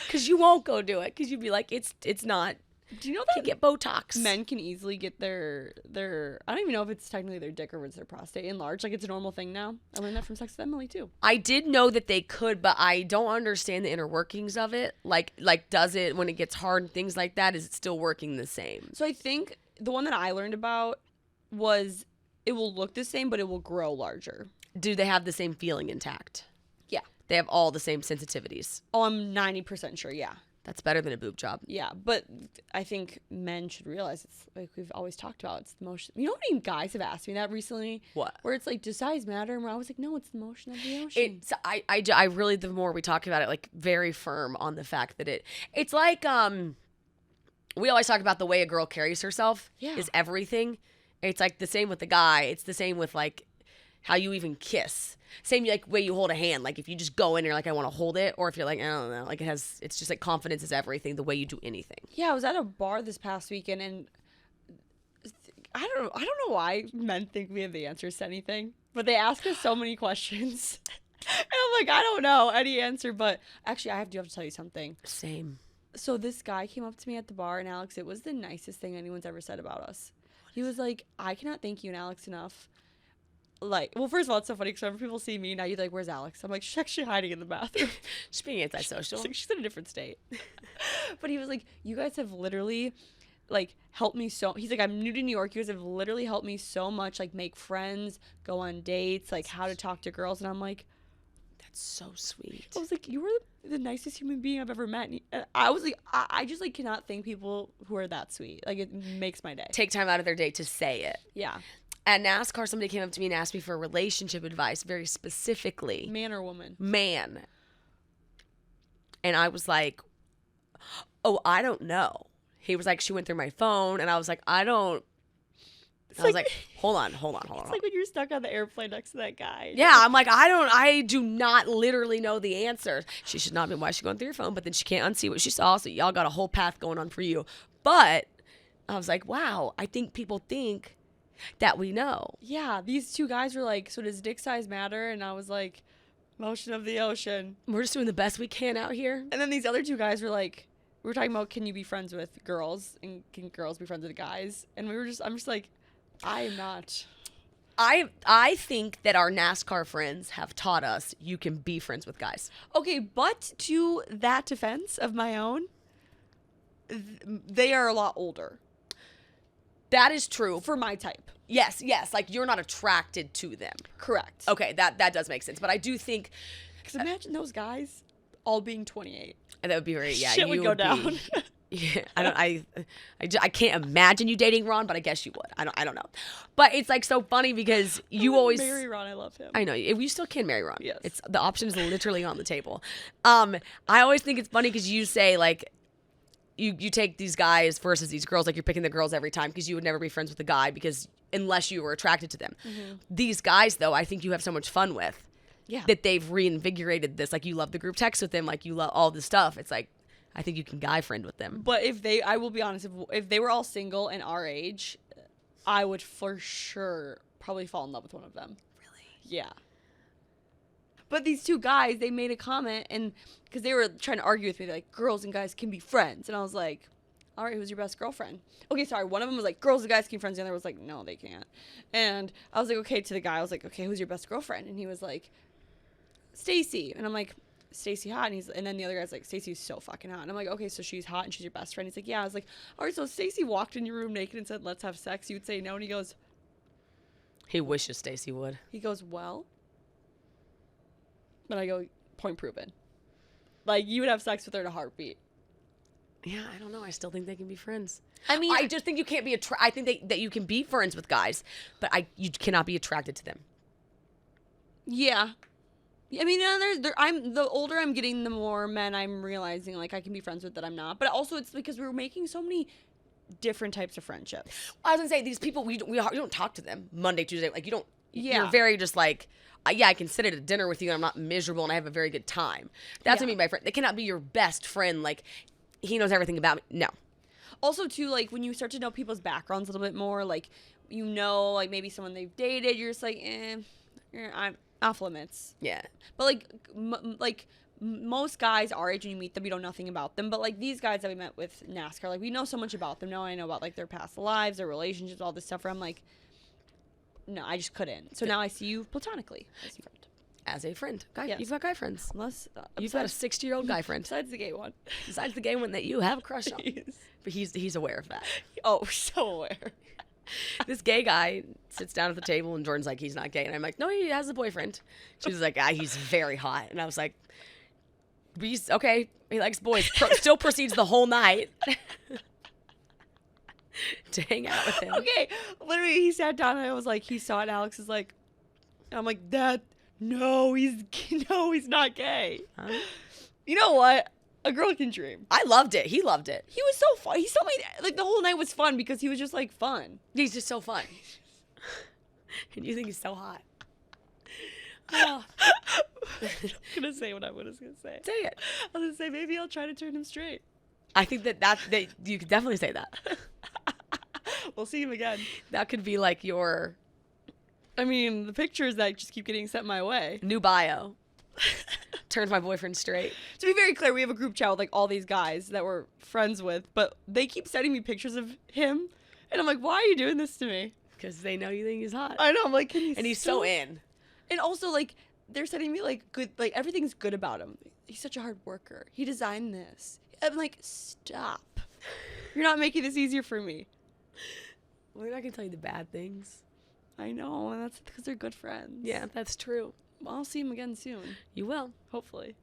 because you won't go do it because you'd be like, it's not. Do you know To that get Botox. men can easily get their I don't even know if it's technically their dick or if it's their prostate enlarged. Like, it's a normal thing now. I learned that from Sex with Emily too. I did know that they could, but I don't understand the inner workings of it. Like does it, when it gets hard and things like that, is it still working the same? So I think the one that I learned about was it will look the same, but it will grow larger. Do they have the same feeling intact? Yeah. They have all the same sensitivities. Oh, I'm 90% sure. Yeah. That's better than a boob job. Yeah, but I think men should realize it's like we've always talked about. It's the motion. You know how many guys have asked me that recently? What? Where it's like, does size matter? And I was like, no, it's the motion of the ocean. It's I really, the more we talk about it, like very firm on the fact that it's like we always talk about the way a girl carries herself is everything. It's like the same with the guy. It's the same with like how you even kiss. Same like way you hold a hand. Like if you just go in and you're like, I want to hold it, or if you're like, I don't know, like it's just like confidence is everything. The way you do anything. Yeah, I was at a bar this past weekend, and I don't know why men think we have the answers to anything, but they ask us so many questions, and I'm like, I don't know any answer. But actually, I do have to tell you something. Same. So this guy came up to me at the bar, and Alex, it was the nicest thing anyone's ever said about us. He was like, I cannot thank you and Alex enough. Like, well, first of all, it's so funny because whenever people see me now, you're like, where's Alex? I'm like, she's actually hiding in the bathroom. She's being antisocial. Like, she's in a different state. But he was like, you guys have literally, like, helped me so. He's like, I'm new to New York. You guys have literally helped me so much, like, make friends, go on dates, like, how to talk to girls. And I'm like, that's so sweet. I was like, you were the nicest human being I've ever met. And I was like, I just, like, cannot thank people who are that sweet. Like, it makes my day. Take time out of their day to say it. Yeah. At NASCAR, somebody came up to me and asked me for relationship advice, very specifically. Man or woman? Man. And I was like, oh, I don't know. He was like, she went through my phone. And I was like, I was like, hold on. It's like when you're stuck on the airplane next to that guy. Yeah, I'm like, I do not literally know the answer. She should not be, why is she going through your phone? But then she can't unsee what she saw. So y'all got a whole path going on for you. But I was like, wow, I think people think that we know. Yeah, these two guys were like, so does dick size matter? And I was like, motion of the ocean. We're just doing the best we can out here. And then these other two guys were like, we were talking about, can you be friends with girls? And can girls be friends with guys? And I'm just like, I am not. I think that our NASCAR friends have taught us you can be friends with guys. Okay, but to that defense of my own, they are a lot older. That is true. For my type. Yes. Like, you're not attracted to them. Correct. Okay, that does make sense. But I do think... Because imagine those guys all being 28. That would be very... Yeah, shit would go down. Yeah, I can't imagine you dating Ron, but I guess you would. I don't know. But it's, like, so funny because you always... marry Ron, I love him. I know. You still can marry Ron. Yes. The option is literally on the table. I always think it's funny because you say, like... You take these guys versus these girls, like you're picking the girls every time because you would never be friends with a guy because unless you were attracted to them. Mm-hmm. These guys, though, I think you have so much fun with. Yeah. That they've reinvigorated this. Like, you love the group text with them. Like, you love all this stuff. It's like, I think you can guy friend with them. But I will be honest, if they were all single and our age, I would for sure probably fall in love with one of them. Really? Yeah. But these two guys, they made a comment, and because they were trying to argue with me, like, girls and guys can be friends. And I was like, all right, who's your best girlfriend? Okay, sorry. One of them was like, girls and guys can be friends. The other was like, no, they can't. And I was like, okay, to the guy, I was like, okay, who's your best girlfriend? And he was like, Stacy. And I'm like, Stacy hot? And then the other guy's like, Stacy's so fucking hot. And I'm like, okay, so she's hot and she's your best friend? He's like, yeah. I was like, all right, so if Stacy walked in your room naked and said, let's have sex, you would say no? And he goes... He wishes Stacy would. He goes, well... But I go, point proven. Like, you would have sex with her in a heartbeat. Yeah, I don't know. I still think they can be friends. I mean, I just think you can't be I think that you can be friends with guys, but you cannot be attracted to them. yeah. I mean, I'm the older I'm getting, the more men I'm realizing like I can be friends with that I'm not. But also, it's because we're making so many different types of friendships. I was gonna say these people we don't talk to them Monday, Tuesday. Like you don't. Yeah. You're very just like. Yeah, I can sit at a dinner with you and I'm not miserable and I have a very good time. That's what I mean by friend. They cannot be your best friend. Like, he knows everything about me. No. Also, too, like, when you start to know people's backgrounds a little bit more, like, you know, like, maybe someone they've dated, you're just like, I'm off limits. Yeah. But, like, most guys our age, when you meet them, you know nothing about them. But, like, these guys that we met with NASCAR, like, we know so much about them. Now I know about, like, their past lives, their relationships, all this stuff, where I'm like, no, I just couldn't. So now I see you platonically as a friend. As a friend. Yes. You've got guy friends. Unless, You've got a 60-year-old guy friend. Besides the gay one. Besides the gay one that you have a crush on. But he's aware of that. Oh, so aware. This gay guy sits down at the table and Jordan's like, he's not gay. And I'm like, no, he has a boyfriend. She was like, he's very hot. And I was like, he's okay. He likes boys. Still proceeds the whole night to hang out with him. Okay, literally, he sat down and I was like, he saw it. Alex is like, I'm like, no, he's not gay. Huh? You know what? A girl can dream. I loved it. He loved it. He was so fun. He still made like the whole night was fun because he was just like fun. He's just so fun. And you think he's so hot. Oh. I'm gonna say what I was gonna say. Say it. I was gonna say maybe I'll try to turn him straight. I think that you could definitely say that. We'll see him again. That could be like your I mean, the pictures that just keep getting sent my way. new bio. Turned my boyfriend straight. To be very clear, we have a group chat with like all these guys that we're friends with, but they keep sending me pictures of him, and I'm like, why are you doing this to me? Because they know you think he's hot. I know. I'm like, And he's so in. And also, like, they're sending me like good, like everything's good about him. He's such a hard worker. He designed this. I'm like, stop. You're not making this easier for me. Well, I can tell you the bad things. I know, and that's because they're good friends. Yeah, that's true. Well, I'll see him again soon. You will. Hopefully.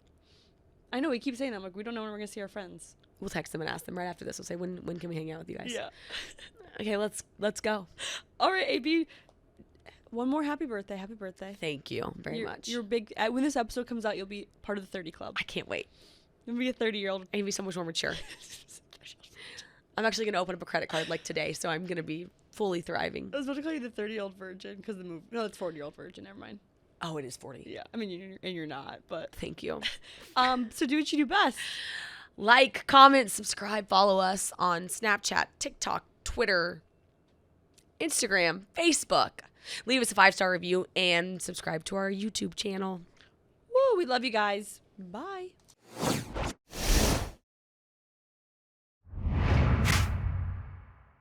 I know, we keep saying that. I'm like, we don't know when we're going to see our friends. We'll text them and ask them right after this. We'll say, when can we hang out with you guys? Yeah. Okay, let's go. All right, AB. One more happy birthday. Happy birthday. Thank you very much. You're big. When this episode comes out, you'll be part of the 30 Club. I can't wait. You'll be a 30-year-old. I can be so much more mature. I'm actually going to open up a credit card like today, so I'm going to be fully thriving. I was about to call you the 30-year-old virgin because the movie. No, it's 40-year-old virgin. Never mind. Oh, it is 40. Yeah. I mean, you're not, but. Thank you. So do what you do best. Like, comment, subscribe, follow us on Snapchat, TikTok, Twitter, Instagram, Facebook. Leave us a 5-star review and subscribe to our YouTube channel. Woo, we love you guys. Bye.